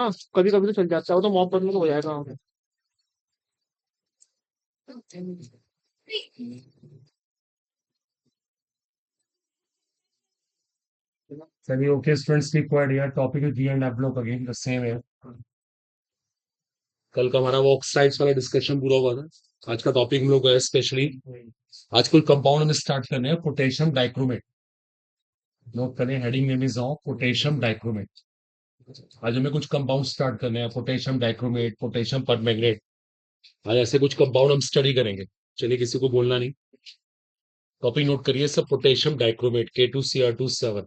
हाँ, कभी कभी तो चल जाता है, वो तो मोहब्बत में तो हो जाएगा। चलिए ओके स्टूडेंट्स की क्वाड यार topic is D and develop again the same है। कल का हमारा वो ऑक्साइड्स वाला डिस्कशन पूरा हुआ था। आज का टॉपिक हम लोग है स्पेशली आज कोई कंपाउंड में स्टार्ट करने हैं पोटेशियम डाइक्रोमेट। नोट करें heading name is of potassium dichromate. आज हमें कुछ कंपाउंड स्टार्ट करने हैं पोटेशियम डाइक्रोमेट पोटेशियम परमैंगनेट। आज ऐसे कुछ कंपाउंड हम स्टडी करेंगे। चलिए किसी को बोलना नहीं। टॉपिक नोट करिए सब पोटेशियम डाइक्रोमेट K2Cr2 7।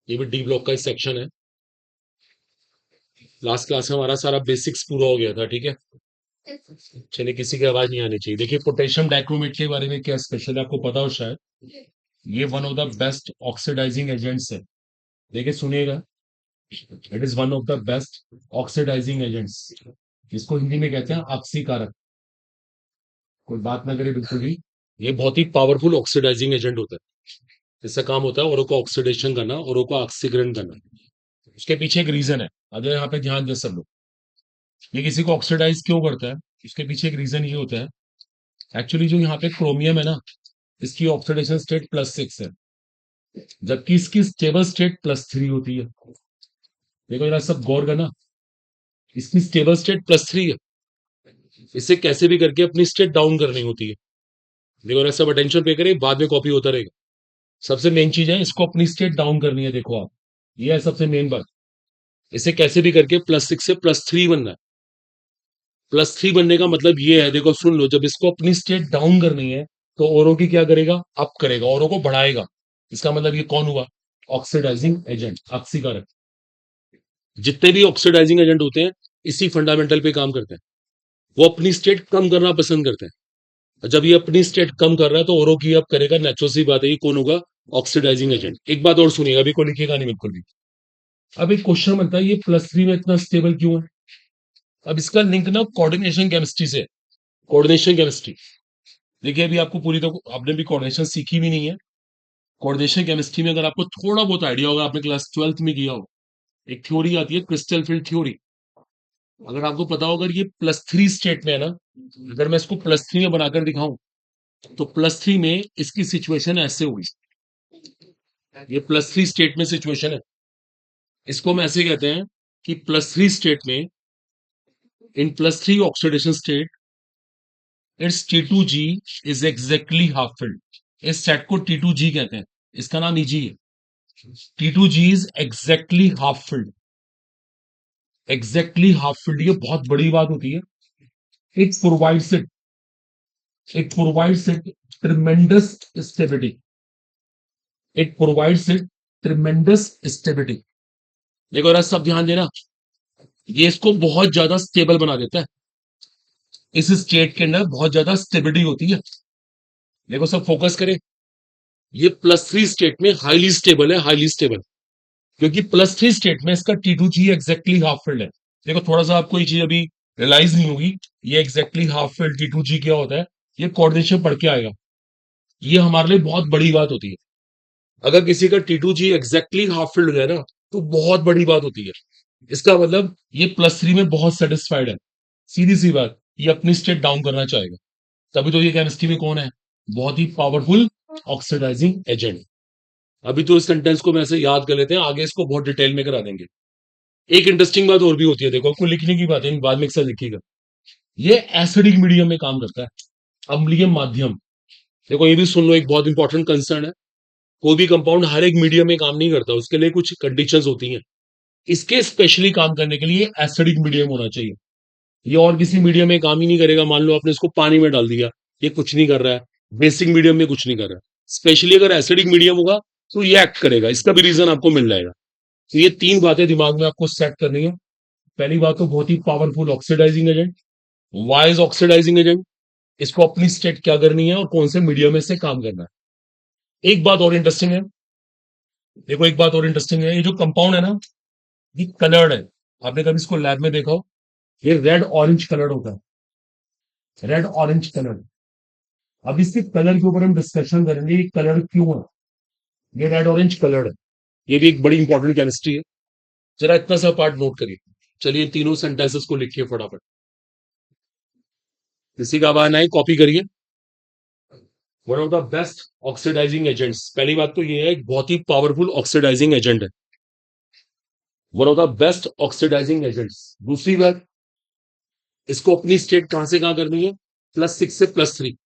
ये भी डी ब्लॉक का ही सेक्शन है। लास्ट क्लास में हमारा सारा बेसिक्स पूरा हो गया था, ठीक है। चलिए किसी की आवाज नहीं आनी चाहिए। देखिए पोटेशियम डाइक्रोमेट के बारे में क्या स्पेशल है आपको पता हो शायद। ये one of the best oxidising agents है। देखिए सुनिएगा, it is one of the best oxidising agents. इसको हिंदी में कहते हैं ऑक्सीकारक। कोई बात ना करे बिल्कुल भी। ये बहुत ही पावरफुल ऑक्सीडाइजिंग एजेंट होता है। इसका काम होता है औरों को ऑक्सीडेशन करना, औरों को ऑक्सीकरण करना। उसके पीछे एक रीजन है। अगर यहाँ पे ध्यान दे सब लोग, ये किसी को ऑक्सीडाइज क्यों करता है, इसके पीछे एक रीजन ये होता है। एक्चुअली जो यहाँ पे क्रोमियम है ना, इसकी ऑक्सीडेशन स्टेट +6 है, जबकि इसकी स्टेबल स्टेट +3 होती है। देखो जरा सब गौर करना, इसकी स्टेबल स्टेट +3 है। इसे कैसे भी करके अपनी स्टेट डाउन करनी होती है। देखो जरा सब अटेंशन पे करें, बाद में कॉपी होता रहेगा। सबसे मेन चीज है, इसको अपनी स्टेट डाउन करनी है। देखो आप, ये है सबसे मेन बात। इसे कैसे भी करके +6 से +3 बनना है। +3 बनने का मतलब ये है, देखो सुन लो, जब इसको अपनी स्टेट डाउन करनी है तो औरों की क्या करेगा, अप करेगा, औरों को बढ़ाएगा। इसका मतलब ये कौन हुआ, ऑक्सीडाइजिंग एजेंट, ऑक्सीकारक। जितने भी ऑक्सीडाइजिंग एजेंट होते हैं इसी फंडामेंटल पे काम करते हैं। वो अपनी स्टेट कम करना पसंद करते हैं। जब ये अपनी स्टेट कम कर रहा है तो औरों की अब करेगा। नेचुरल सी बात है, ये कौन होगा, ऑक्सीडाइजिंग एजेंट। एक बात और सुनिएगा, अभी को लिखिएगा नहीं बिल्कुल भी। अब एक क्वेश्चन बनता है, ये +3 में इतना स्टेबल क्यों है। अब इसका लिंक ना कोऑर्डिनेशन केमिस्ट्री से। कोऑर्डिनेशन केमिस्ट्री, देखिए अभी आपको पूरी तो आपने भी कोऑर्डिनेशन सीखी भी नहीं है। कोऑर्डिनेशन केमिस्ट्री में अगर आपको थोड़ा बहुत आइडिया होगा, आपने क्लास 12th में किया हो, एक थ्योरी आती है क्रिस्टल फील्ड थ्योरी। अगर आपको पता हो, अगर ये +3 स्टेट में है ना, अगर मैं इसको +3 में बनाकर दिखाऊं तो +3 में इसकी सिचुएशन ऐसे होगी। ये +3 स्टेट में सिचुएशन है। इसको हम ऐसे कहते हैं कि +3 स्टेट में, इन +3 oxidation state, it's T2G is exactly half filled. इस सेट को T2G कहते हैं। इसका नाम Eg है। T2G is exactly half filled. Exactly half filled, ये बहुत बड़ी बात होती है। It provides it tremendous stability. It provides it tremendous stability. देखो जरा सब ध्यान देना, ये इसको बहुत ज्यादा स्टेबल बना देता है। इस स्टेट के अंदर बहुत ज्यादा स्टेबिलिटी होती है। देखो सब फोकस करें, ये +3 स्टेट में हाईली स्टेबल है, हाईली स्टेबल। क्योंकि +3 स्टेट में इसका T2G एग्जैक्टली हाफ फील्ड है। देखो थोड़ा सा आपको ये चीज अभी रियलाइज नहीं होगी, ये एग्जैक्टली हाफ फील्ड T2G क्या होता है, ये कोऑर्डिनेशन पढ़ के आएगा। ये हमारे लिए बहुत बड़ी बात होती है। अगर किसी का T2G एग्जैक्टली हाफ फील्ड हो जाए ना, तो बहुत बड़ी बात होती है। इसका मतलब ये +3 में बहुत सेटिस्फाइड है। सीधी सी बात, ये अपनी स्टेट डाउन करना चाहेगा। तभी तो ये केमिस्ट्री में कौन है, बहुत ही पावरफुल ऑक्सीडाइजिंग एजेंट। अभी तो इस सेंटेंस को मैं ऐसे याद कर लेते हैं, आगे इसको बहुत डिटेल में करा देंगे। एक इंटरेस्टिंग बात और भी होती है, देखो आपको लिखने की बात है, बाद में एक साथ लिखिएगा। ये एसिडिक मीडियम में काम करता है, अम्लीय माध्यम। देखो ये भी सुन लो, एक बहुत इंपॉर्टेंट कंसर्न है। कोई भी कंपाउंड हर एक मीडियम में काम नहीं करता, उसके लिए कुछ कंडीशंस होती हैं। इसके स्पेशली काम करने के लिए एसिडिक मीडियम होना चाहिए। ये और किसी मीडियम में काम ही नहीं करेगा। मान लो आपने इसको पानी में डाल दिया, ये कुछ नहीं कर रहा है। बेसिक मीडियम में कुछ नहीं कर रहा है। स्पेशली अगर एसिडिक मीडियम होगा तो ये एक्ट करेगा। इसका भी रीजन आपको मिल जाएगा। तो ये 3 बातें दिमाग में आपको सेट करनी है। पहली बात तो बहुत ही powerful oxidising agent. Wise oxidising agent, इसको अपनी स्टेट क्या करनी है और कौन से मीडियम में से काम करना है। एक बात और इंटरेस्टिंग है, देखो एक बात और इंटरेस्टिंग है, ये जो कंपाउंड है ना, ये कलर्ड है। आपने कभी इसको लैब में देखा हो, ये रेड ऑरेंज कलर्ड होता है, रेड ऑरेंज कलर। अब इसके कलर के ऊपर हम डिस्कशन करेंगे, ये कलर क्यों है, ये रेड ऑरेंज कलर्ड है। ये भी एक बड़ी इंपॉर्टेंट केमिस्ट्री है। जरा इतना सा पार्ट नोट करिए। चलिए तीनों सेंटेंसेस को लिखिए फटाफट, किसी का आवाज नहीं, कॉपी करिए। One of the best oxidising agents, पहली बात तो ये है, एक बहुत ही पावरफुल ऑक्सीडाइजिंग एजेंट है, one of the best oxidising agents. दूसरी बात, इसको अपनी स्टेट कहां से कहां करनी है, +6 से +3।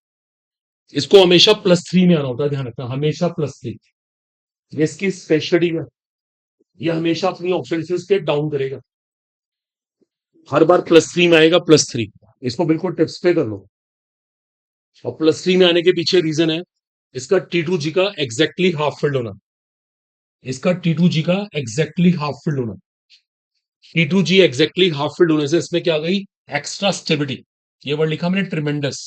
इसको हमेशा +3 में आना होता है, ध्यान रखना, हमेशा +3, ये इसकी स्पेशलिटी है। ये हमेशा अपनी ऑक्सीडेशन स्टेट डाउन करेगा, हर बार +3 में आएगा, +3। इसको बिल्कुल टिप्स पे कर लो। और +3 में आने के पीछे रीजन है, इसका T2G का एग्जैक्टली हाफ फिल्ड होना, इसका T2G का एग्जैक्टली हाफ फिल्ड होना। T2G एग्जैक्टली हाफ फिल्ड होने से इसमें क्या आ गई, एक्स्ट्रा स्टेबिलिटी। ये वर्ड लिखा मैंने, ट्रिमेंडस,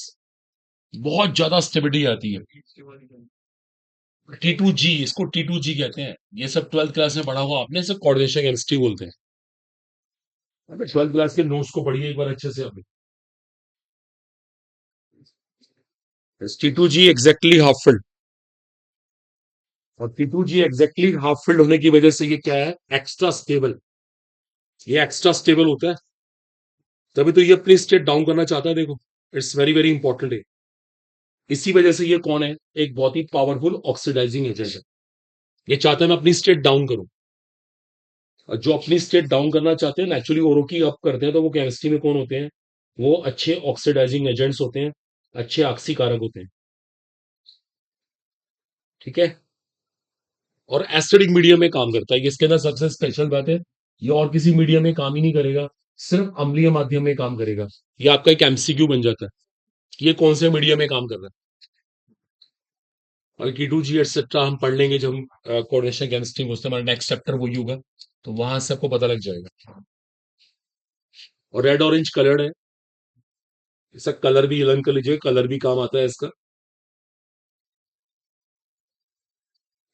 बहुत ज्यादा स्टेबिलिटी आती है। T2G, इसको T2G कहते हैं। ये सब 12th क्लास में पढ़ा हुआ आपने, इसे कोऑर्डिनेशन केमिस्ट्री बोलते हैं। 12th क्लास के नोट्स को पढ़िए एक बार अच्छे से आपने। T2G एग्जैक्टली हाफ फिल्ड, और T2G एग्जैक्टली हाफ फिल्ड होने की वजह से ये क्या है, एक्स्ट्रा स्टेबल। ये एक्स्ट्रा स्टेबल होता है, तभी तो ये अपनी स्टेट डाउन करना चाहता है, देखो, इट्स वेरी वेरी इंपॉर्टेंट है। इसी वजह से ये कौन है, एक बहुत ही पावरफुल ऑक्सीडाइजिंग एजेंट है। ये चाहता है मैं अपनी स्टेट डाउन करूं, और जो अपनी स्टेट डाउन करना चाहते हैं, नेचुरली औरों की अप करते हैं, तो वो केमिस्ट्री में कौन होते हैं, वो अच्छे ऑक्सीडाइजिंग एजेंट्स होते हैं, अच्छे ऑक्सीकारक होते हैं, ठीक है। और एसिडिक मीडियम में काम करता है, इसके अंदर सबसे स्पेशल बात है, ये और किसी मीडियम में काम ही नहीं करेगा, सिर्फ अम्लीय माध्यम में काम करेगा। ये आपका एक एमसीक्यू बन जाता है, ये कौन से मीडियम में काम कर रहा है। और T2G एटसेट्रा हम पढ़ लेंगे जब हम कोऑर्डिनेशन केमिस्ट्री में, हमारा नेक्स्ट चैप्टर वही होगा, तो वहां से आपको पता लग जाएगा। और रेड ऑरेंज कलर्ड है, इसका कलर भी लर्न कर लीजिए, कलर भी काम आता है इसका।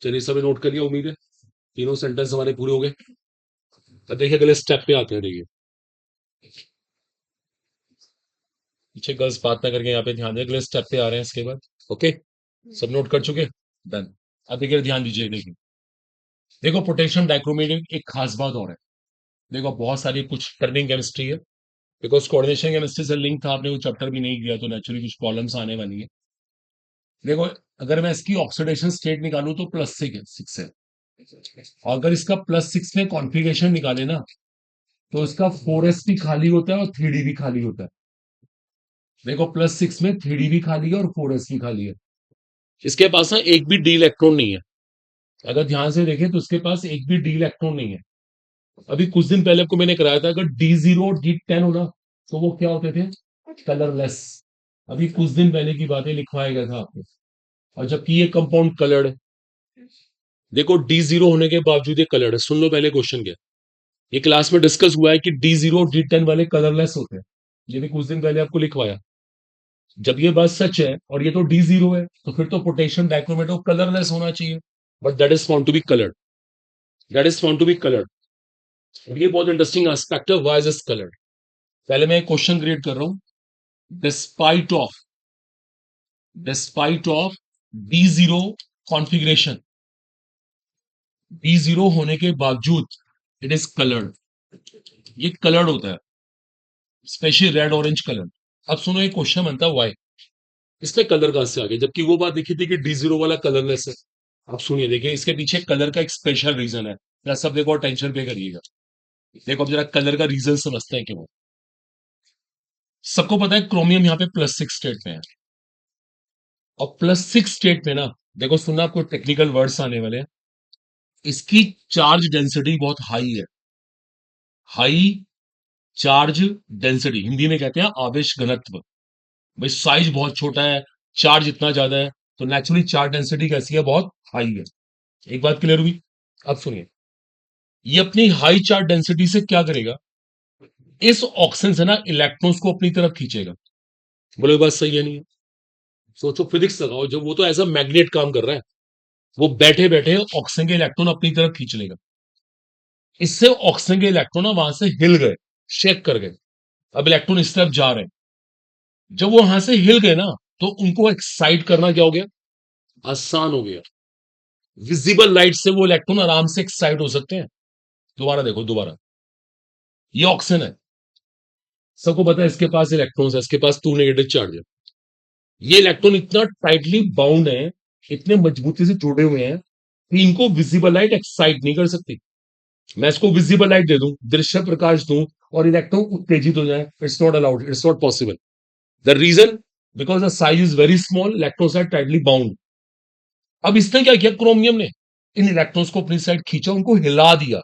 चलिए सभी नोट करिए, उम्मीद है तीनों सेंटेंस हमारे पूरे हो गए। अब देखिए अगले स्टेप पे आते हैं, देखिए पीछे गर्ल्स बात ना करके यहाँ पे ध्यान दें, अगले स्टेप पे आ रहे हैं इसके बाद। ओके, सब नोट कर चुके, डन। अब देखिए ध्यान दीजिए, देखिए देखो पोटेशियम डाइक्रोमेट एक खास बात और है, देखो बहुत सारी कुछ टर्निंग केमिस्ट्री है, बिकॉज कोऑर्डिनेशन केमिस्ट्री से लिंक था, आपने वो चैप्टर भी नहीं किया, तो नेचुरली कुछ प्रॉब्लम्स आने वाली है। देखो अगर मैं इसकी ऑक्सीडेशन स्टेट निकालूं तो +6 है, और अगर इसका +6 में कॉन्फ़िगरेशन निकाले ना, तो इसका 4s भी खाली होता है और 3d भी खाली होता है। देखो +6 में 3d भी खाली है और 4s भी खाली है। इसके पास ना एक भी डी इलेक्ट्रॉन नहीं है, अगर ध्यान से देखें तो इसके पास एक भी डी इलेक्ट्रॉन नहीं है। अभी कुछ दिन पहले आपको मैंने कराया था, अगर D0 D10 हो ना, तो वो क्या होते थे, कलरलेस। अभी कुछ दिन पहले की बातें लिखवाया गया था आपको, और जबकि ये कंपाउंड कलर्ड है। देखो D0 होने के बावजूद ये कलर्ड है, सुन लो पहले क्वेश्चन क्या, ये क्लास में डिस्कस हुआ है कि D0 D10 वाले कलरलेस होते हैं, ये भी कुछ दिन पहले आपको लिखवाया। जब ये बात सच है और ये तो D0 है, तो फिर तो पोटेशियम डाइक्रोमेट कलरलेस होना चाहिए, but that is found to be coloured, that is found to be coloured. ये बहुत इंटरेस्टिंग एस्पेक्ट है, व्हाई इज दिस कलर्ड। पहले मैं एक क्वेश्चन क्रिएट कर रहा हूं, despite of D0 configuration, D0 होने के बावजूद इट इज कलर्ड, ये कलर्ड होता है, स्पेशली रेड ऑरेंज कलर। अब सुनो एक क्वेश्चन बनता है, व्हाई इसमें कलर कहां से आ गया, जबकि वो बात देखी थी कि D0 वाला कलरलेस है। अब सुनिए, देखिए इसके पीछे कलर का एक स्पेशल रीजन है, जरा सब देखो और टेंशन पे करिएगा। देखो अब जरा कलर का रीजन समझते हैं क्यों। सबको पता है क्रोमियम यहाँ पे +6 स्टेट में है, और +6 स्टेट में ना, देखो सुनना, आपको टेक्निकल वर्ड्स आने वाले हैं, इसकी चार्ज डेंसिटी बहुत हाई है, हाई चार्ज डेंसिटी, हिंदी में कहते हैं आवेश घनत्व। भाई साइज बहुत छोटा है, चार्ज इतना ज्यादा है, तो नेचुरली चार्ज डेंसिटी कैसी है, बहुत हाई है। एक बात क्लियर हुई। अब सुनिए, ये अपनी हाई चार्ज डेंसिटी से क्या करेगा, इस ऑक्सीजन से ना इलेक्ट्रॉन्स को अपनी तरफ खींचेगा। बोलो ये बात सही है नहीं है, सोचो, फिजिक्स लगाओ, जब वो तो एज अ मैग्नेट काम कर रहा है, वो बैठे बैठे ऑक्सीजन के इलेक्ट्रॉन अपनी तरफ खींच लेगा। इससे ऑक्सीजन के इलेक्ट्रॉन ना वहां से हिल गए, शेक कर गए, अब इलेक्ट्रॉन इस तरफ जा रहे हैं। जब वो वहां से हिल गए ना, तो उनको एक्साइट करना क्या हो गया, आसान हो गया। विजिबल लाइट से वो इलेक्ट्रॉन आराम से एक्साइट हो सकते हैं। दोबारा देखो, दोबारा, ये ऑक्सीजन है, सबको पता है इसके पास इलेक्ट्रॉन्स है, इसके पास 2 नेगेटिव चार्ज है। ये इलेक्ट्रॉन इतना टाइटली बाउंड है, इतने मजबूती से जुड़े हुए हैं कि इनको विजिबल लाइट एक्साइट नहीं कर सकती। मैं इसको विजिबल लाइट दे दूं, दृश्य प्रकाश दूं, और इलेक्ट्रॉन उत्तेजित हो जाए, it's not allowed, it's not possible. The reason, because the size is very small, electrons are tightly bound. अब इसने क्या किया, क्रोमियम ने इन इलेक्ट्रॉन्स को अपनी साइड खींचा, उनको हिला दिया,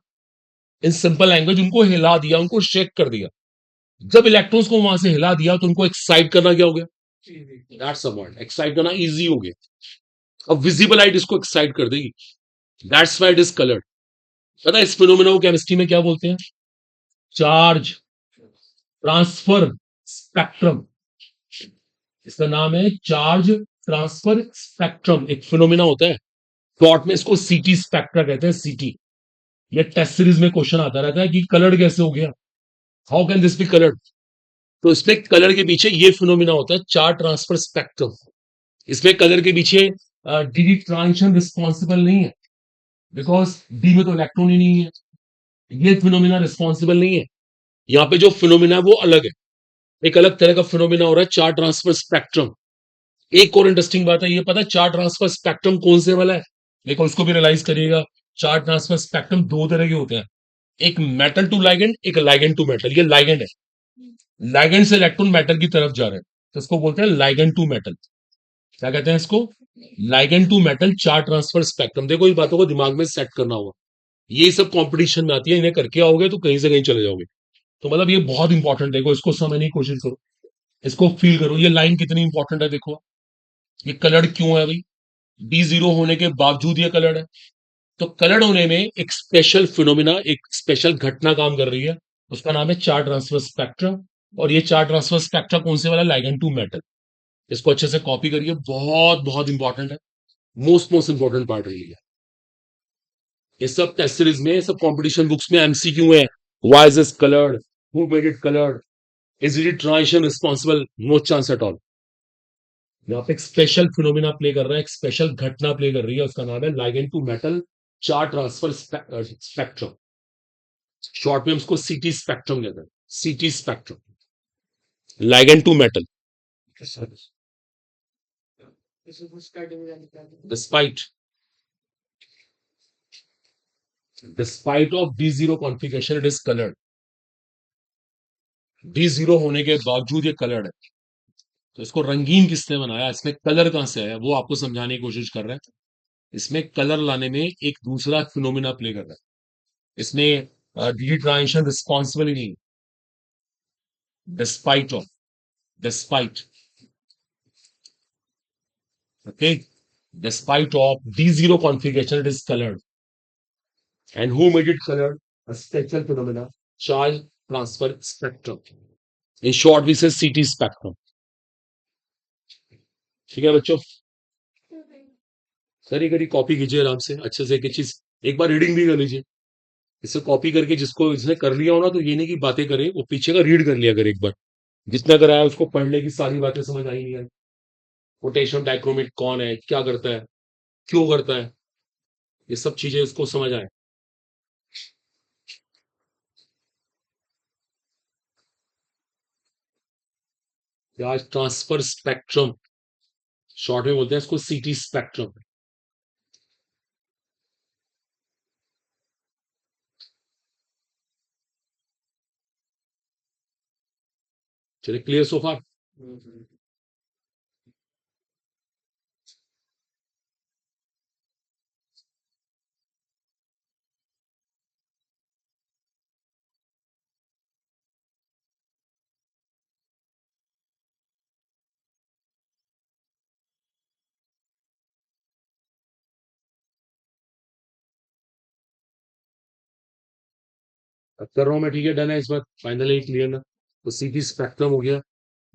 इन सिंपल लैंग्वेज उनको हिला दिया, उनको शेक कर दिया। जब इलेक्ट्रॉन्स को वहां से हिला दिया तो उनको एक्साइट करना क्या हो गया, दैट्स अ वर्ड, एक्साइट करना इजी हो गया। अब विजिबल लाइट इसको एक्साइट कर देगी, that's why it is coloured. पता है इस फिनोमेना को केमिस्ट्री में क्या बोलते हैं, चार्ज ट्रांसफर स्पेक्ट्रम। इसका नाम है चार्ज ट्रांसफर स्पेक्ट्रम, एक फिनोमेना होता है, शॉर्ट में इसको सीटी स्पेक्ट्रा कहते हैं, सीटी। ये टेस्ट सीरीज में क्वेश्चन आता रहता है कि कलर्ड कैसे हो गया, how can this be coloured. तो इसमें कलर के पीछे ये फिनोमिना होता है, चार्ज ट्रांसफर स्पेक्ट्रम। इसमें कलर के पीछे डी ट्रांजिशन रिस्पॉन्सिबल नहीं है, बिकॉज डी में तो इलेक्ट्रॉन ही नहीं है, ये फिनोमिना रिस्पॉन्सिबल नहीं है। यहाँ पे जो फिनोमिना है वो अलग है, एक अलग तरह का फिनोमिना हो रहा है, चार्ज ट्रांसफर स्पेक्ट्रम। एक और इंटरेस्टिंग बात है, ये पता है चार्ज ट्रांसफर स्पेक्ट्रम कौन से वाला है, देखो उसको भी रियलाइज करिएगा। चार्ज ट्रांसफर स्पेक्ट्रम दो तरह के होते हैं, एक मेटल टू लाइगेंड, एक लाइगेंड टू मेटल। ये लाइगेंड है, लाइगेंड से इलेक्ट्रॉन मेटल की तरफ जा रहे हैं, तो इसको बोलते हैं लाइगेंड टू मेटल। क्या कहते हैं इसको, ligand to metal charge transfer spectrum. देखो ये बातों को दिमाग में सेट करना होगा, ये सब कंपटीशन में आती है, इन्हें करके आओगे तो कहीं से कहीं चले जाओगे। तो मतलब ये बहुत इंपॉर्टेंट, देखो इसको समझने की कोशिश करो, इसको फील करो, ये लाइन कितनी इंपॉर्टेंट है। देखो ये कलर्ड क्यों है भाई, डी जीरो होने के बावजूद ये कलर्ड है। तो कलर्ड होने में एक स्पेशल फिनोमिना, एक स्पेशल घटना काम कर रही है, उसका नाम है चार्ज ट्रांसफर स्पेक्ट्रम। और ये चार्ज ट्रांसफर स्पेक्ट्रा कौन से वाला, लाइगेंड टू मेटल। इसको अच्छे से कॉपी करिए, बहुत बहुत इंपॉर्टेंट है, मोस्ट इंपॉर्टेंट पार्ट रही है। ये सब टेस्ट सीरीज में, सब कंपटीशन बुक्स में एमसीक्यू है, why is this coloured, who made it coloured, is it transition responsible, no chance at all. यहाँ पे एक स्पेशल फिनोमिना प्ले कर रहा है, एक स्पेशल घटना प्ले कर रही है, उसका नाम है ligand to metal charge transfer spectrum. Short में उसको सीटी स्पेक्ट्रम कहते हैं, CT spectrum, ligand to metal. Despite despite of D zero configuration it is coloured, D zero होने के बावजूद ये कलर्ड है। तो इसको रंगीन किसने बनाया, इसमें कलर कहां से आया, वो आपको समझाने की कोशिश कर रहे हैं। इसमें कलर लाने में एक दूसरा फिनोमिना प्ले कर रहा है, इसमें डी ट्रांजिशन रिस्पॉन्सिबल ही नहीं, despite of, despite, okay, despite of D0 configuration, it is colored. And who made it colored? A special phenomena, charge transfer spectrum. In short, we say CT spectrum. ठीक है बच्चों, करी करी copy कीजिए आराम से, अच्छे से, एक चीज एक बार रीडिंग भी कर लीजिए। इसे कॉपी करके जिसको इसने कर लिया हो ना, तो ये नहीं कि बातें करे, वो पीछे का रीड कर लिया, अगर एक बार जितना कराया उसको पढ़ने की सारी बातें समझ आई नहीं आई। पोटेशियम डाइक्रोमेट कौन है, क्या करता है, क्यों करता है, ये सब चीजें उसको समझ आए। चार्ज ट्रांसफर स्पेक्ट्रम, शॉर्ट में बोलते हैं इसको सीटी स्पेक्ट्रम। चलिए, क्लियर सो फार। अब कर रहा हूं मैं, ठीक है, डन है इस बार, फाइनली क्लियर ना। तो सीटी स्पेक्ट्रम हो गया,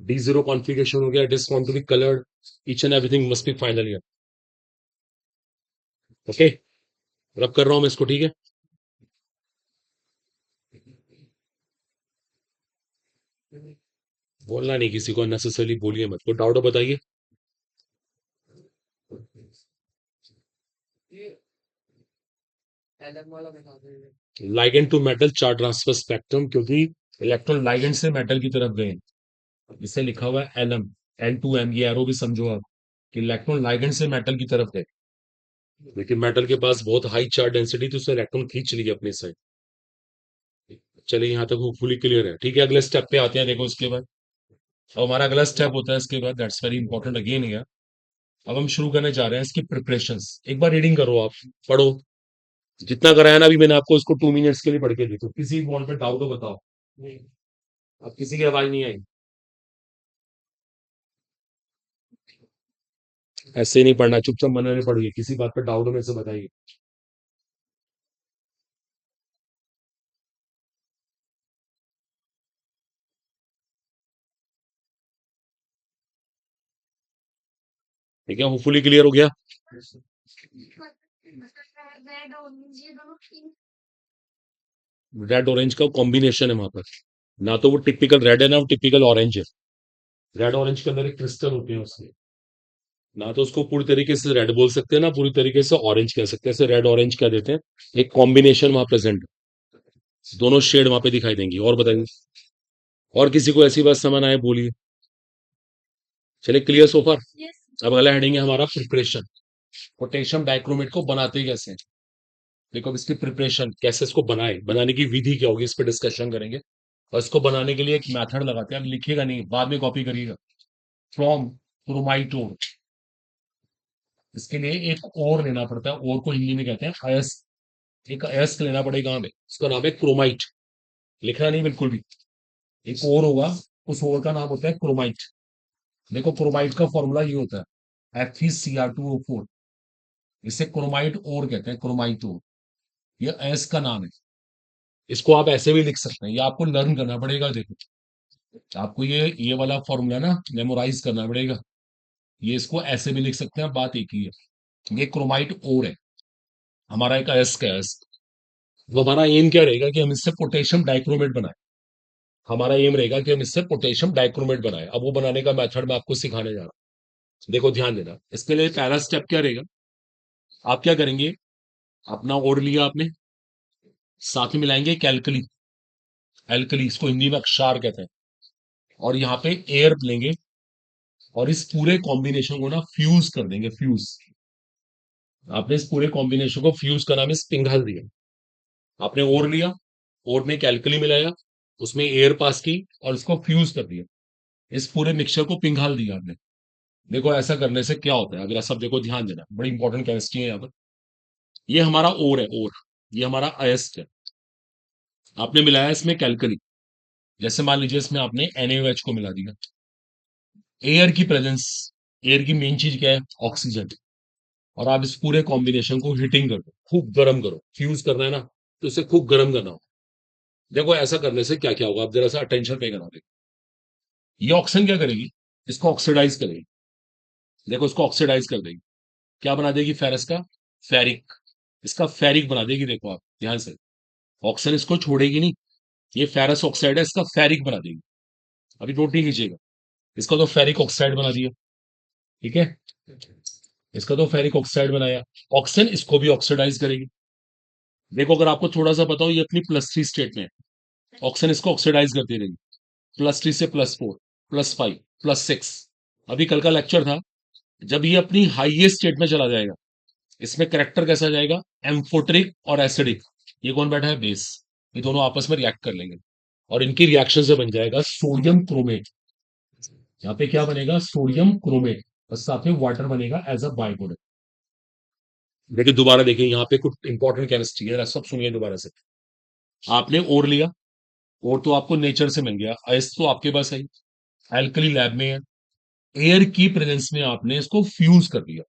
डी जीरो कॉन्फ़िगरेशन हो गया, it is want to be coloured, each and everything must be final here. Okay, अब कर रहा हूं मैं इसको, ठीक है। बोलना नहीं किसी को, नेसेसरली बोलिए मत, कोई डाउट हो बताइए। Ligand to metal charge transfer spectrum, क्योंकि इलेक्ट्रॉन लाइगेंड से मेटल की तरफ गए, इसे लिखा हुआ है एलएम, N2M, ये एरो भी समझो आप कि इलेक्ट्रॉन लाइगेंड से मेटल की तरफ गए, लेकिन मेटल के पास बहुत हाई चार्ज डेंसिटी, तो उसने इलेक्ट्रॉन खींच लिया अपनी साइड। चलिए यहाँ तक होपफुली क्लियर है। ठीक है, अगले स्टेप पे आते हैं। देखो इसके बाद अब हमारा अगला स्टेप होता है इसके बाद, that's very important again here. अब हम शुरू करने जा रहे हैं इसकी प्रिपरेशंस। एक बार रीडिंग करो, आप पढ़ो, जितना कराया ना अभी मैंने आपको, इसको 2 मिनट्स के लिए पढ़ के दी। तो किसी पॉइंट पे डाउट हो बताओ। नहीं, अब किसी की आवाज नहीं आई। ऐसे ही नहीं पढ़ना, चुपचाप मन में पढ़िए, किसी बात पे डाउट हो मेरे से बताइए। ठीक है, होपफुली क्लियर हो गया। रेड ऑरेंज का कॉम्बिनेशन है वहां पर, ना तो वो टिपिकल रेड है ना वो टिपिकल ऑरेंज है। रेड ऑरेंज के अंदर एक क्रिस्टल होते हैं उसके, ना तो उसको पूरी तरीके से रेड बोल सकते हैं ना पूरी तरीके से ऑरेंज कह सकते हैं। ऐसे रेड ऑरेंज क्या देते हैं, एक कॉम्बिनेशन वहां प्रेजेंट, दोनों शेड वहां पे दिखाई देंगी। और बताइए, और किसी को ऐसी बात समझ आए बोलिए। चलिए, क्लियर सोफर। अब अगला हेडिंग है हमारा प्रिपरेशन। पोटेशियम डाइक्रोमेट को बनाते कैसे हैं। देखो, अब इसकी प्रिपरेशन कैसे, इसको बनाने की विधि क्या होगी, इस पर डिस्कशन करेंगे। और इसको बनाने के लिए एक मेथड लगाते हैं, अब लिखिएगा नहीं, बाद में कॉपी करिएगा। फ्रॉम क्रोमाइट ओर, इसके लिए एक और लेना पड़ता है, और को हिंदी में कहते हैं अयस्क। एक अयस्क लेना पड़ेगा हमें, इसका नाम है क्रोमाइट। लिखना नहीं बिल्कुल भी, एक और होगा, उस और का नाम होता है क्रोमाइट। देखो, क्रोमाइट का फॉर्मूला ये होता है Fe Cr2O4। इसे क्रोमाइट और कहते हैं, क्रोमाइट और, ये अयस्क का नाम है। इसको आप ऐसे भी लिख सकते हैं, ये आपको लर्न करना पड़ेगा। देखो, आपको ये वाला फॉर्मूला ना मेमोराइज करना पड़ेगा। ये इसको ऐसे भी लिख सकते हैं, बात एक ही है। ये क्रोमाइट और है, हमारा एक अयस्क है, अयस्क। तो हमारा एम क्या रहेगा कि हम इससे पोटेशियम डाइक्रोमेट बनाए। हमारा एम रहेगा कि हम इससे पोटेशियम डाइक्रोमेट बनाए। अब वो बनाने का मेथड मैं आपको सिखाने जा रहा हूँ। देखो, ध्यान देना, इसके लिए पहला स्टेप क्या रहेगा। आप क्या करेंगे, अपना और लिया आपने, साथ में मिलाएंगे एक एल्कली। एल्कली, इसको हिंदी में अक्षार कहते हैं। और यहाँ पे एयर लेंगे, और इस पूरे कॉम्बिनेशन को ना फ्यूज कर देंगे, फ्यूज। आपने इस पूरे कॉम्बिनेशन को फ्यूज का नाम इस पिघल दिया। आपने और लिया, और में एक एल्कली मिलाया, उसमें एयर पास की, और इसको फ्यूज कर दिया। इस पूरे मिक्सचर को पिघाल दिया आपने। देखो, ऐसा करने से क्या होता है, अगला सब देखो, ध्यान देना, बड़ी इंपॉर्टेंट केमिस्ट्री है यहाँ पर। ये हमारा और है, और ये हमारा अयस्क है। आपने मिलाया इसमें कैलकली, जैसे मान लीजिए इसमें आपने NaOH को मिला दिया। एयर की प्रेजेंस, एयर की मेन चीज क्या है, ऑक्सीजन। और आप इस पूरे कॉम्बिनेशन को हीटिंग कर दो, खूब गर्म करो। फ्यूज करना है ना, तो इसे खूब गर्म करना हो। देखो, ऐसा करने से क्या क्या होगा, आप जरा सा अटेंशन पे करा दे। ये ऑक्सीजन क्या करेगी, इसको ऑक्सीडाइज करेगी। देखो, इसको ऑक्सीडाइज कर देगी। क्या बना देगी, फेरस का फेरिक। इसका फेरिक बना देगी। देखो आप ध्यान से, ऑक्सीजन इसको छोड़ेगी नहीं, ये फेरस ऑक्साइड है, इसका फेरिक बना देगी। अभी नोट नहीं कीजिएगा, इसका तो फेरिक ऑक्साइड बना दिया। ठीक है, इसका तो फेरिक ऑक्साइड बनाया। ऑक्सीजन इसको भी ऑक्सीडाइज करेगी। देखो, अगर आपको थोड़ा सा बताओ, ये अपनी +3 स्टेट में है, ऑक्सीजन इसको ऑक्सीडाइज करती रहेगी। +3 से +4, +5, +6। अभी कल का लेक्चर था, जब ये अपनी हाईएस्ट स्टेट में चला जाएगा, इसमें करेक्टर कैसा जाएगा, एम्फोटरिक और एसिडिक। ये कौन बैठा है, बेस। ये दोनों आपस में रिएक्ट कर लेंगे, और इनकी रिएक्शन से बन जाएगा सोडियम क्रोमेट। यहाँ पे क्या बनेगा, सोडियम क्रोमेट, और साथ में वाटर बनेगा एज अ बाय प्रोडक्ट। देखिए, दोबारा देखिए, यहाँ पे कुछ इंपॉर्टेंट केमिस्ट्री है, सब सुनिए दोबारा से। आपने और लिया, और तो आपको नेचर से मिल गया, अयस्क तो आपके पास है, एल्कली लैब में है। एयर की प्रेजेंस में आपने इसको फ्यूज कर दिया।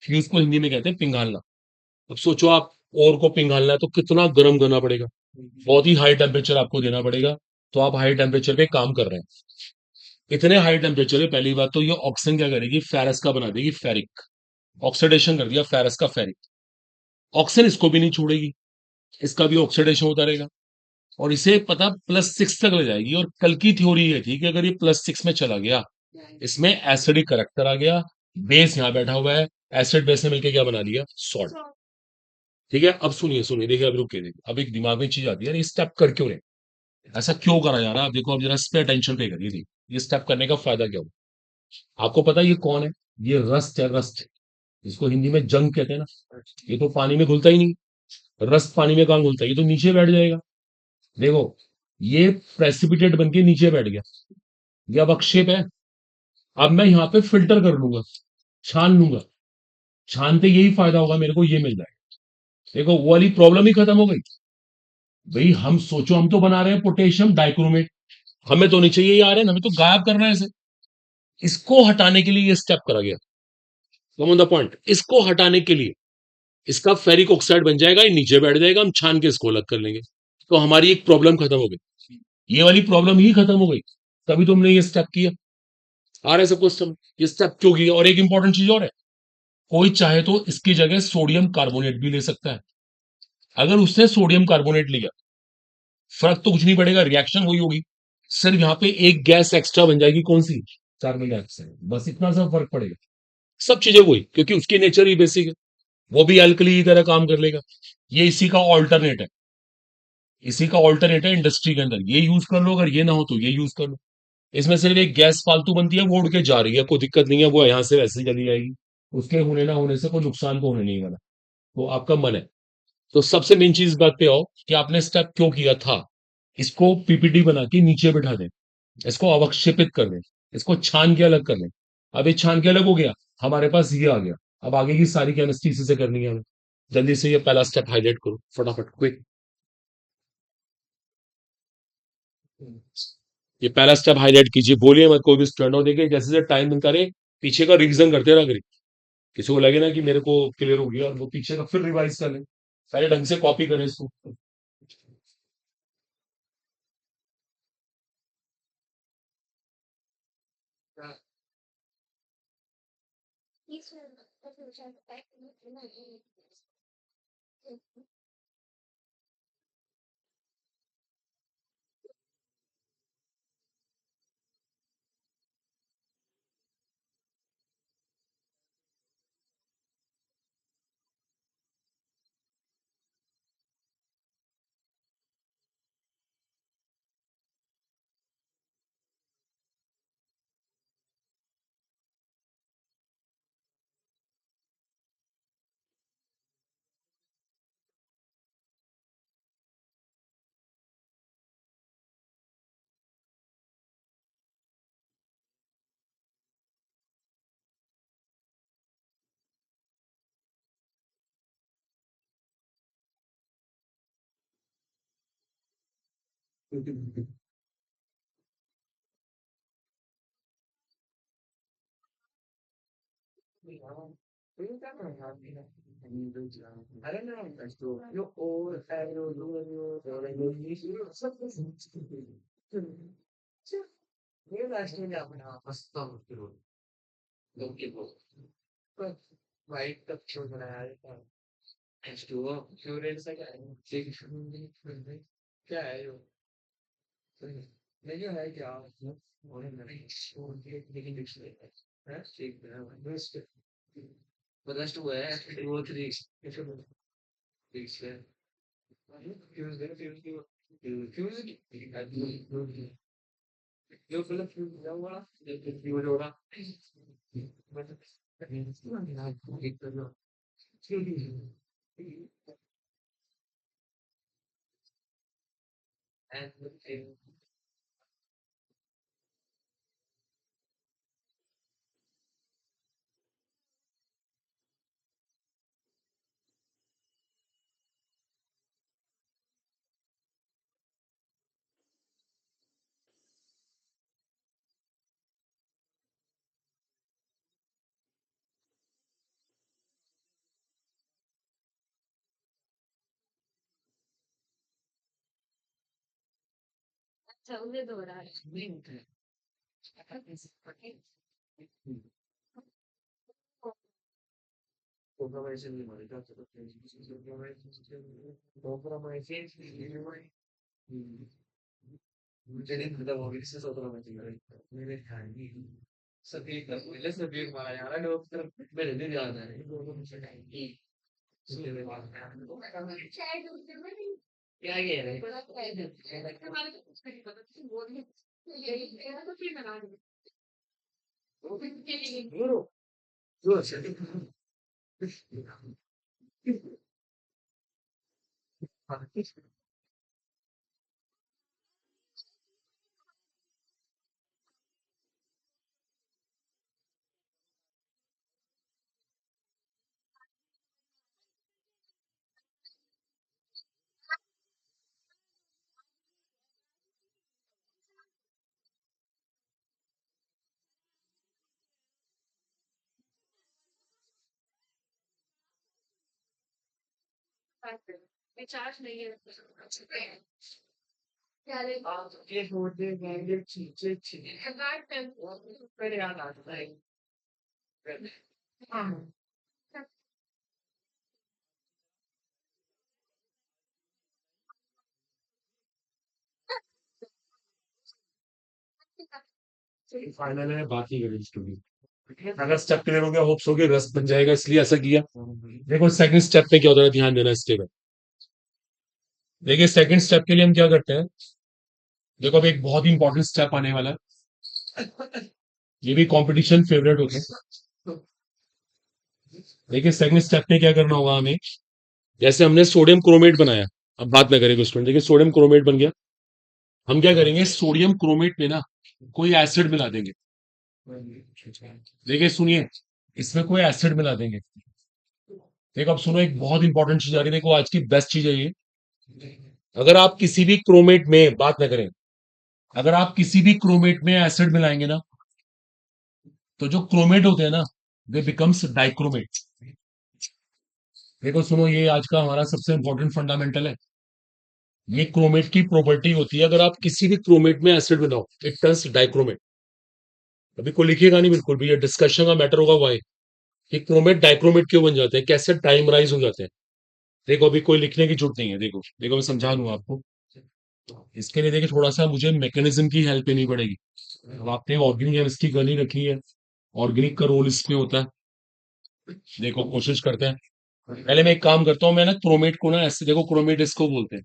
फ्यूज को हिंदी में कहते हैं पिघालना। अब सोचो, आप और को पिघालना है तो कितना गर्म करना पड़ेगा, बहुत ही हाई टेम्परेचर आपको देना पड़ेगा। तो आप हाई टेम्परेचर पे काम कर रहे हैं, इतने हाई टेम्परेचर पे पहली बात तो ये ऑक्सीजन क्या करेगी, फेरस का बना देगी फेरिक। ऑक्सीडेशन कर दिया फेरस का फेरिक। ऑक्सीजन इसको भी नहीं छोड़ेगी, इसका भी ऑक्सीडेशन होता रहेगा, और इसे पता +6 तक ले जाएगी। और कल की थ्योरी ये थी कि अगर ये +6 में चला गया, इसमें एसिडिक करेक्टर आ गया, बेस यहाँ बैठा हुआ है, एसिड बेस ने मिलकर क्या बना लिया, सॉल्ट। ठीक है, अब सुनिए सुनिए, देखिए अब रुकिए, देखिए अब एक दिमाग में चीज आती है यार, ये स्टेप कर क्यों रहे, ऐसा क्यों करा जा रहा है। आप देखो, अब जरा इस पे अटेंशन पे करिए, देखिए ये स्टेप करने का फायदा क्या हो। आपको पता है ये कौन है? ये रस्ट है, रस्ट। इसको हिंदी में जंग कहते हैं ना। ये तो पानी में घुलता ही नहीं। रस्ट पानी में कहाँ घुलता है, ये तो नीचे बैठ जाएगा। देखो, ये प्रेसिपिटेट बन के नीचे बैठ गया। ये अब अक्षेप है। अब मैं यहाँ पे फिल्टर कर लूंगा, छान लूंगा। छानते यही फायदा होगा मेरे को, ये मिल जाएगा। देखो वो वाली प्रॉब्लम ही खत्म हो गई। भाई हम सोचो, हम तो बना रहे हैं पोटेशियम डाइक्रोमेट, हमें तो नहीं चाहिए ये आयरन, हमें तो गायब करना है इसे। इसको हटाने के लिए ये स्टेप करा गया। कम ऑन द पॉइंट, इसको हटाने के लिए इसका फेरिक ऑक्साइड बन जाएगा, ये नीचे बैठ जाएगा, हम छान के इसको अलग कर लेंगे। तो हमारी एक प्रॉब्लम खत्म हो गई, ये वाली प्रॉब्लम ही खत्म हो गई। तभी तुमने ये स्टेप किया। आ रहा है सबको स्टेप, ये स्टेप क्यों किया। और एक इंपॉर्टेंट चीज और है, कोई चाहे तो इसकी जगह सोडियम कार्बोनेट भी ले सकता है। अगर उसने सोडियम कार्बोनेट लिया, फर्क तो कुछ नहीं पड़ेगा, रिएक्शन वही होगी। सिर्फ यहाँ पे एक गैस एक्स्ट्रा बन जाएगी, कौन सी? Carbon dioxide. बस इतना सा फर्क पड़ेगा। सब चीजें वही, क्योंकि उसकी नेचर ही बेसिक है। वो भी अल्कली की तरह काम कर लेगा। ये इसी का ऑल्टरनेट है, इसी का ऑल्टरनेट है इंडस्ट्री के अंदर। ये यूज कर लो, अगर ये ना हो तो ये यूज कर लो। इसमें सिर्फ एक गैस फालतू बनती है, वो उड़ के जा रही है, कोई दिक्कत नहीं है, वो यहाँ से वैसे ही चली जाएगी। उसके होने ना होने से कोई नुकसान तो होने नहीं वाला। वो आपका मन है। तो सबसे मेन चीज इस बात पे आओ कि आपने स्टेप क्यों किया था। इसको पीपीटी बना के नीचे बिठा दें, इसको अवक्षेपित कर दें, इसको छान के अलग कर लें। अब ये छान के अलग हो गया, हमारे पास ये आ गया। अब आगे की सारी केमिस्ट्री इसी से करनी है हमें। जल्दी से ये पहला स्टेप हाईलाइट करो फटाफट, क्विक। ये पहला स्टेप हाईलाइट कीजिए, बोलिए मत, कोई भी स्टूडेंट हो। देखिए जैसे जैसे टाइम मिलता रहे, पीछे का रिवीजन करते रहा करिए। किसी को लगे ना कि मेरे को क्लियर हो गया, वो पीछे का फिर रिवाइज कर ले, पहले ढंग से कॉपी करें इसको। क्या कह रहे ये छोटे गैंगे चीचे चीचे पर याद आता है हाँ फाइनल में बात नहीं करी स्टोरी। अगर स्टेप क्लियर हो गया, होप्स हो गया, रस बन जाएगा, इसलिए ऐसा किया। देखो सेकंड स्टेप पे क्या होता है, ध्यान देना इस पे। देखिए सेकंड स्टेप के लिए हम क्या करते हैं, देखो अब एक बहुत ही इंपॉर्टेंट स्टेप आने वाला है, ये भी कंपटीशन फेवरेट होते हैं। देखिए सेकंड स्टेप में क्या करना होगा हमें, जैसे हमने सोडियम क्रोमेट बनाया, अब बात ना करेंगे उसमें। देखिए सोडियम क्रोमेट बन गया, हम क्या करेंगे, सोडियम क्रोमेट में ना कोई एसिड मिला देंगे। देखिए सुनिए, इसमें कोई एसिड मिला देंगे। देखो अब सुनो, एक बहुत इंपॉर्टेंट चीज आ रही है, देखो आज की बेस्ट चीज है ये। अगर आप किसी भी क्रोमेट में, बात ना करें, अगर आप किसी भी क्रोमेट में एसिड मिलाएंगे ना, तो जो क्रोमेट होते हैं ना, दे बिकम्स डाइक्रोमेट। देखो सुनो, ये आज का हमारा सबसे इंपॉर्टेंट फंडामेंटल है। ये क्रोमेट की प्रॉपर्टी होती है, अगर आप किसी भी क्रोमेट में एसिड मिलाओ, इट टर्न्स डाइक्रोमेट। अभी कोई लिखिएगा नहीं बिल्कुल भी, ये डिस्कशन का मैटर होगा वाई, कि क्रोमेट डाइक्रोमेट क्यों बन जाते हैं, कैसे टाइमराइज हो जाते हैं। देखो अभी कोई लिखने की जरूरत नहीं है, देखो देखो मैं समझा दूं आपको। इसके लिए देखिए थोड़ा सा मुझे मैकेनिज्म की हेल्प लेनी पड़ेगी। अब आपने ऑर्गेनिक केमिस्ट्री गली रखी है, ऑर्गेनिक का रोल इसमें होता है। देखो कोशिश करते हैं, पहले मैं एक काम करता हूँ, मैं ना क्रोमेट को ना ऐसे, देखो क्रोमेट इसको बोलते हैं,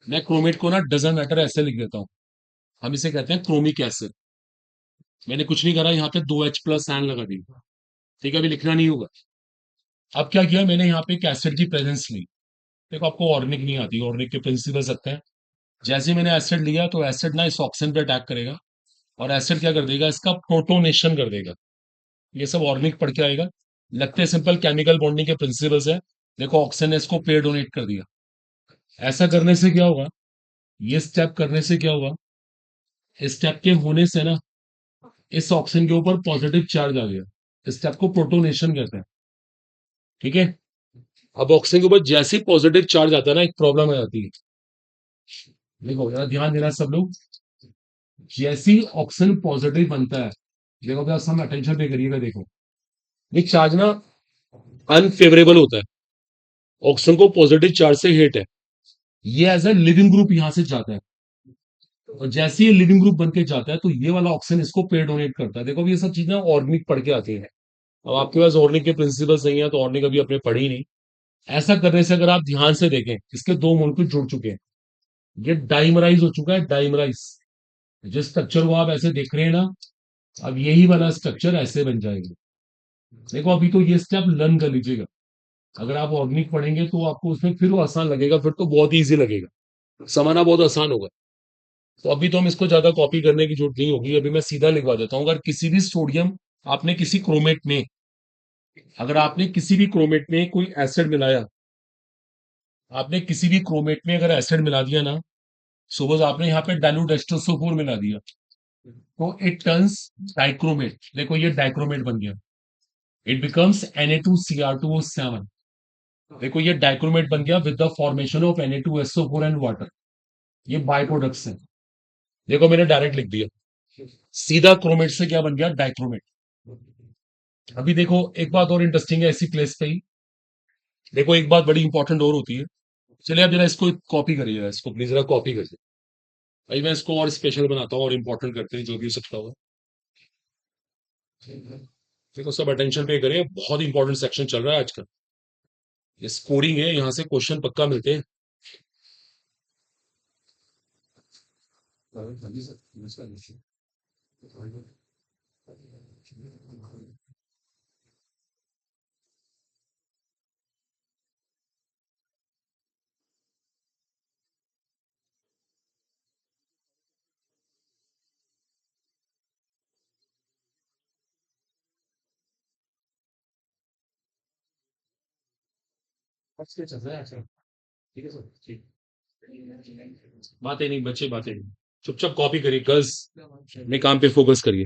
मैं क्रोमेट को ना डजन मैटर ऐसे लिख देता हूँ। हम इसे कहते हैं क्रोमिक एसिड। मैंने कुछ नहीं करा, यहाँ पे 2H+ एन लगा दी। ठीक है, अभी लिखना नहीं होगा। अब क्या किया मैंने, यहाँ पे एक एसिड की प्रेजेंस ली। देखो आपको ऑर्गेनिक नहीं आती, ऑर्गेनिक के प्रिंसिपल सकते हैं। जैसे ही मैंने एसिड लिया, तो एसिड ना इस ऑक्सीजन पे अटैक करेगा, और एसिड क्या कर देगा, इसका प्रोटोनेशन कर देगा। ये सब ऑर्गेनिक पढ़ के आएगा, लगते सिंपल केमिकल बॉन्डिंग के प्रिंसिपल्स है। देखो ऑक्सीजन ने इसको पेयर डोनेट कर दिया। ऐसा करने से क्या होगा, ये स्टेप करने से क्या होगा, इस स्टेप के होने से ना इस ऑक्सीजन के ऊपर पॉजिटिव चार्ज आ गया। इस स्टेप को प्रोटोनेशन कहते हैं। ठीक है, अब ऑक्सीजन के ऊपर जैसे ही पॉजिटिव चार्ज आता है ना, एक प्रॉब्लम आ जाती है। देखो जरा ध्यान देना सब लोग, जैसे ही ऑक्सीजन पॉजिटिव बनता है, देखो क्या सब अटेंशन पे करिएगा। देखो ये चार्ज ना अनफेवरेबल होता है, ऑक्सीजन को पॉजिटिव चार्ज से हिट है, ये एज ए लिविंग ग्रुप यहां से जाता है, और जैसे ही लिविंग ग्रुप बन के जाता है, तो ये वाला ऑक्सीजन इसको पेयर डोनेट करता है। देखो अब ये सब चीजें ऑर्गेनिक पढ़ के आती है। अब आपके पास ऑर्गेनिक के प्रिंसिपल्स नहीं है, तो ऑर्गेनिक अभी आपने पढ़ी नहीं। ऐसा करने से अगर आप ध्यान से देखें, इसके दो मोलिक्यूल जुड़ चुके हैं, ये डाइमराइज हो चुका है, डाइमराइज। जिस स्ट्रक्चर को आप ऐसे देख रहे हैं ना, अब यही वाला स्ट्रक्चर ऐसे बन जाएगा। देखो अभी तो ये स्टेप लर्न कर लीजिएगा, अगर आप ऑर्गेनिक पढ़ेंगे तो आपको उसमें फिर वो आसान लगेगा, फिर तो बहुत ईजी लगेगा, समझना बहुत आसान होगा। तो अभी तो हम इसको ज्यादा कॉपी करने की जरूरत नहीं होगी, अभी मैं सीधा लिखवा देता हूँ। अगर किसी भी सोडियम, आपने किसी क्रोमेट में, अगर आपने किसी भी क्रोमेट में कोई एसिड मिलाया, आपने किसी भी क्रोमेट में अगर एसिड मिला दिया ना, सपोज आपने यहाँ पे डाइल्यूट H2SO4 मिला दिया, तो इट टर्न्स डाइक्रोमेट। देखो ये डाइक्रोमेट बन गया, इट बिकम्स Na2Cr2O7। देखो ये डाइक्रोमेट बन गया with the formation of Na2SO4 and water. ये बाय प्रोडक्ट्स हैं। देखो मैंने डायरेक्ट लिख दिया, सीधा क्रोमेट से क्या बन गया, डाइक्रोमेट। अभी देखो एक बात और इंटरेस्टिंग है इसी प्लेस पे ही, देखो एक बात बड़ी इंपॉर्टेंट और होती है। चलिए आप जरा इसको कॉपी करिएगा, इसको प्लीज जरा कॉपी करिए। भाई मैं इसको और स्पेशल बनाता हूँ और इम्पोर्टेंट करते हैं, जो भी हो सकता होगा। देखो सब अटेंशन पे करें, बहुत इंपॉर्टेंट सेक्शन चल रहा है आज का। ये स्कोरिंग है, यहाँ से क्वेश्चन पक्का मिलते हैं। बातें नहीं बच्चे, बातें नहीं, चुपचाप कॉपी करिए गर्ल्स, अपने काम पे फोकस करिए।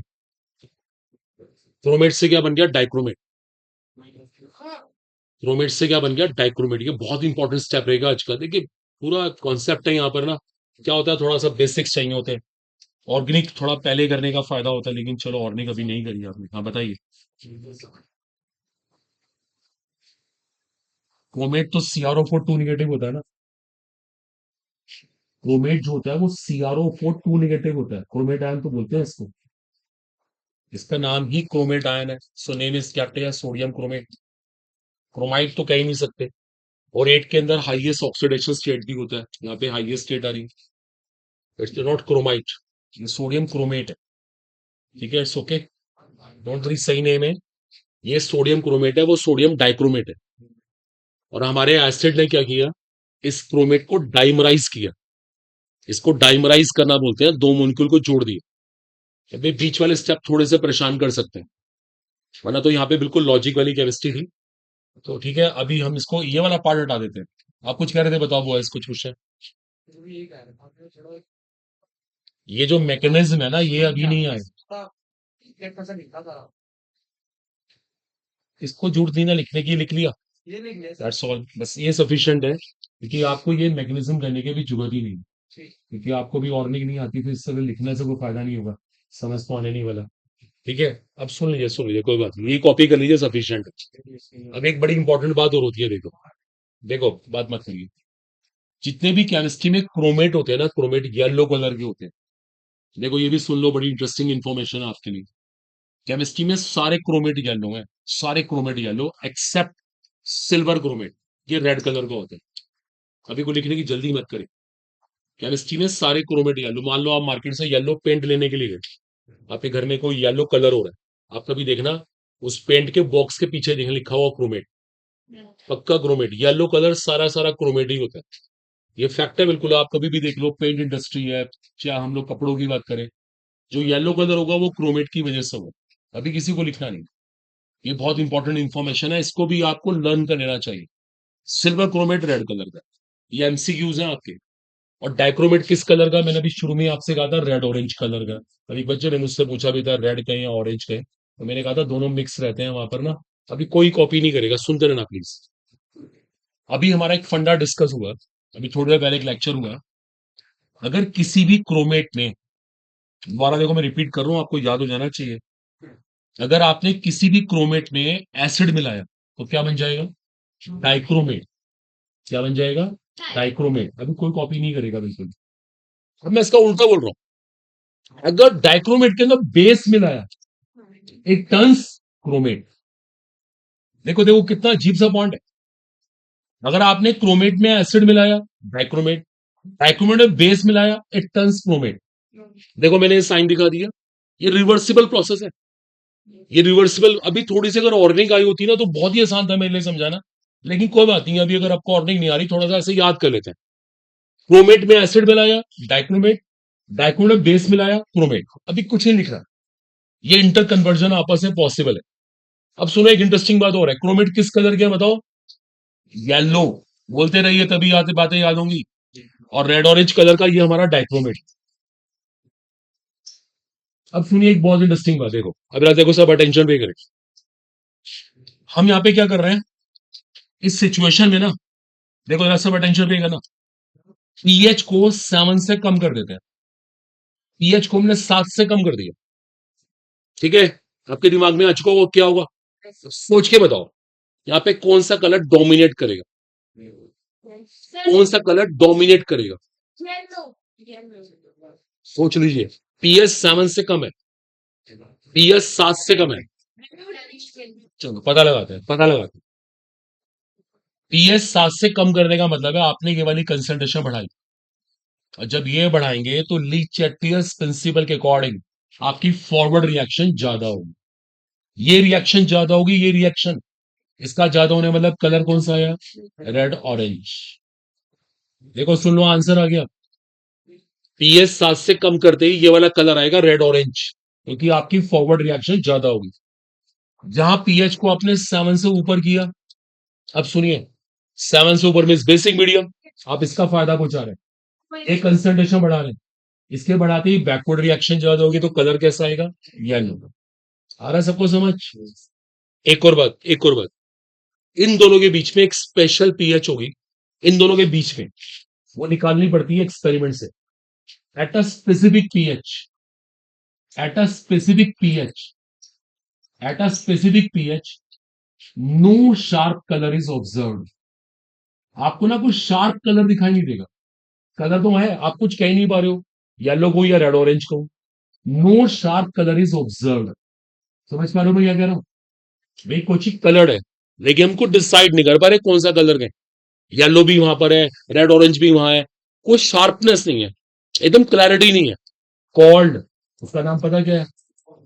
क्रोमेट से क्या बन गया? डाइक्रोमेट। क्रोमेट से क्या बन गया? डाइक्रोमेट। ये बहुत इंपॉर्टेंट स्टेप रहेगा आज का। देखिए पूरा कॉन्सेप्ट है यहाँ पर ना, क्या होता है, थोड़ा सा बेसिक्स चाहिए होते हैं। ऑर्गेनिक थोड़ा पहले करने का फायदा होता है, लेकिन चलो ऑर्गेनिक अभी नहीं करी आपने। हाँ बताइए। क्रोमेट तो CrO4 2 नेगेटिव होता है ना। क्रोमेट जो होता है वो CrO4 2 नेगेटिव होता है, क्रोमेट आयन तो बोलते हैं इसको। इसका नाम ही क्रोमेट आयन है। सो नेम इज क्या है? Sodium chromate. क्रोमाइट तो कह ही नहीं सकते। और एट के अंदर हाईएस्ट ऑक्सीडेशन स्टेट भी होता है, यहाँ पे हाईएस्ट स्टेट आ रही है। इट्स नॉट क्रोमाइट, ये सोडियम क्रोमेट है। ठीक है, इट्स ओके, डोंट वरी, सही नेम है। ये सोडियम क्रोमेट है, वो सोडियम डाइक्रोमेट है। और हमारे एसिड ने क्या किया? इस क्रोमेट को डाइमराइज किया। इसको डाइमराइज करना बोलते हैं, दो मॉलिक्यूल को जोड़ दिया। अभी बीच वाले स्टेप थोड़े से परेशान कर सकते हैं, वरना तो यहाँ पे बिल्कुल लॉजिक वाली केमिस्ट्री थी। तो ठीक है, अभी हम इसको ये वाला पार्ट हटा देते हैं। आप कुछ कह रहे थे, बताओ बॉयज, कुछ पूछ रहे हैं? ये जो मैकेनिज्म है ना, ये अभी नहीं आए। इसको जरूरत नहीं ना लिखने की, लिख लिया, दैट्स ऑल, बस ये सफिशिएंट है, क्योंकि आपको ये मैकेनिज्म करने की भी जरूरत ही नहीं है। क्योंकि आपको भी ऑर्निंग नहीं आती, फिर इससे लिखने से कोई फायदा नहीं होगा, समझ तो आने नहीं वाला। ठीक है, अब सुन लीजिए, कोई बात नहीं, ये कॉपी कर लीजिए, सफिशिएंट है। अब एक बड़ी इंपॉर्टेंट बात और होती है, देखो देखो, बात मत करिए। जितने भी केमिस्ट्री में क्रोमेट होते हैं ना, क्रोमेट येलो कलर के होते हैं। देखो ये भी सुन लो, बड़ी इंटरेस्टिंग इन्फॉर्मेशन है आपके लिए। केमिस्ट्री में सारे क्रोमेट येलो हैं, सारे chromate yellow except silver chromate, ये रेड कलर का होता है। अभी को लिखने की जल्दी मत करें। केमिस्ट्री में सारे क्रोमेट येलो। मान लो आप मार्केट से येलो पेंट लेने के लिए गए, आपके घर में कोई येलो कलर हो रहा है, आप कभी देखना उस पेंट के बॉक्स के पीछे देखना लिखा हुआ क्रोमेट, पक्का क्रोमेट। येलो कलर सारा सारा क्रोमेट ही होता है, ये फैक्ट है बिल्कुल। आप कभी भी देख लो, पेंट इंडस्ट्री है, चाहे हम लोग कपड़ों की बात करें, जो येलो कलर होगा वो क्रोमेट की वजह से होगा। अभी किसी को लिखना नहीं। ये बहुत इंपॉर्टेंट इंफॉर्मेशन है, इसको भी आपको लर्न कर लेना चाहिए। सिल्वर क्रोमेट रेड कलर का, ये एमसीक्यूज हैं आपके। और डाइक्रोमेट किस कलर का? मैंने अभी शुरू में आपसे कहा था रेड ऑरेंज कलर का। अभी बच्चे ने मुझसे पूछा भी था रेड कहें या ऑरेंज कहें, तो मैंने कहा था दोनों मिक्स रहते हैं वहां पर ना। अभी कोई कॉपी नहीं करेगा, सुनते रहना प्लीज। अभी हमारा एक फंडा डिस्कस हुआ, अभी थोड़ी देर पहले एक लेक्चर हुआ। अगर किसी भी क्रोमेट में, दोबारा देखो मैं रिपीट कर रहा हूं, आपको याद हो जाना चाहिए। अगर आपने किसी भी क्रोमेट में एसिड मिलाया तो क्या बन जाएगा? डाइक्रोमेट। क्या बन जाएगा? डाइक्रोमेट। अभी कोई कॉपी नहीं करेगा बिल्कुल। अब मैं इसका उल्टा बोल रहा हूं, अगर डाइक्रोमेट के अंदर बेस मिलाया, इट टर्न्स क्रोमेट। देखो देखो कितना अजीब सा पॉइंट है। अगर आपने क्रोमेट में एसिड मिलाया, डाइक्रोमेट, डाइक्रोमेट में बेस मिलाया, इट टर्न्स क्रोमेट। देखो मैंने साइन दिखा दिया, ये रिवर्सिबल प्रोसेस है, ये रिवर्सिबल। अभी थोड़ी सी अगर ऑर्गेनिक आई होती ना तो बहुत ही आसान था मेरे लिए समझाना, लेकिन कोई बात नहीं, अभी अगर आपको ऑर्गेनिक नहीं आ रही, थोड़ा सा ऐसे याद कर लेते हैं। क्रोमेट में एसिड मिलाया, डाइक्रोमेट, डाइक्रोमेट में बेस मिलाया, क्रोमेट। अभी कुछ नहीं लिख रहा, ये इंटर कन्वर्जन आपस में पॉसिबल है। अब सुनो, एक इंटरेस्टिंग बात और है, क्रोमेट किस कलर के बताओ? येलो। बोलते रहिए तभी आते बातें याद होंगी। और रेड ऑरेंज कलर का ये हमारा डाइक्रोमेट। अब सुनिए एक बहुत इंटरेस्टिंग बात, देखो अब देखो, सब अटेंशन पे करें। हम यहाँ पे क्या कर रहे हैं इस सिचुएशन में ना, देखो जरा सब अटेंशन पे करना। पीएच को 7 से कम कर देते हैं, पीएच को हमने 7 से कम कर दिया। ठीक है, आपके दिमाग में आ चुका वो क्या होगा? सोच के बताओ, यहाँ पे कौन सा कलर डोमिनेट करेगा? कौन सा कलर डोमिनेट करेगा? सोच लीजिए। पीएच 7 से कम है, पीएच 7 से कम है। चलो पता लगाते हैं, पता लगाते हैं। पीएच 7 से कम करने का मतलब है आपने ये वाली कंसंट्रेशन बढ़ाई, और जब ये बढ़ाएंगे तो ली चैटियर्स प्रिंसिपल के अकॉर्डिंग आपकी फॉरवर्ड रिएक्शन ज्यादा होगी। ये रिएक्शन ज्यादा होगी, ये रिएक्शन, इसका ज्यादा होने मतलब कलर कौन सा आया, रेड ऑरेंज। देखो सुन लो, आंसर आ गया। पीएच 7 से कम करते ही ये वाला कलर आएगा रेड ऑरेंज, क्योंकि आपकी फॉरवर्ड रिएक्शन ज्यादा होगी। जहां पीएच को आपने 7 से ऊपर किया, अब सुनिए, 7 से ऊपर मीन बेसिक मीडियम, आप इसका फायदा पहुंचा रहे हैं, एक कंसंट्रेशन बढ़ा रहे हैं, इसके बढ़ाते ही बैकवर्ड रिएक्शन ज्यादा होगी, तो कलर कैसा आएगा, येलो। आ रहा है सबको समझ। एक और बात, एक और बात, इन दोनों के बीच में एक स्पेशल पीएच होगी, इन दोनों के बीच में वो निकालनी पड़ती है एक्सपेरिमेंट से। At a specific pH, at a specific pH, at a specific pH, no sharp colour is observe. आपको ना कुछ शार्प कलर दिखाई नहीं देगा, कलर तो है, आप कुछ कह ही नहीं पा रहे हो, येलो को या रेड ऑरेंज को, no sharp colour is observe. समझ पा रहे हो मैं क्या कह रहा हूं, भाई कुछ ही कलर है, लेकिन हमको डिसाइड नहीं कर पा रहे कौन सा कलर है, येलो भी वहां पर है, रेड ऑरेंज भी वहां है, कोई शार्पनेस नहीं है, एकदम क्लैरिटी नहीं है, कॉल्ड, उसका नाम पता क्या है,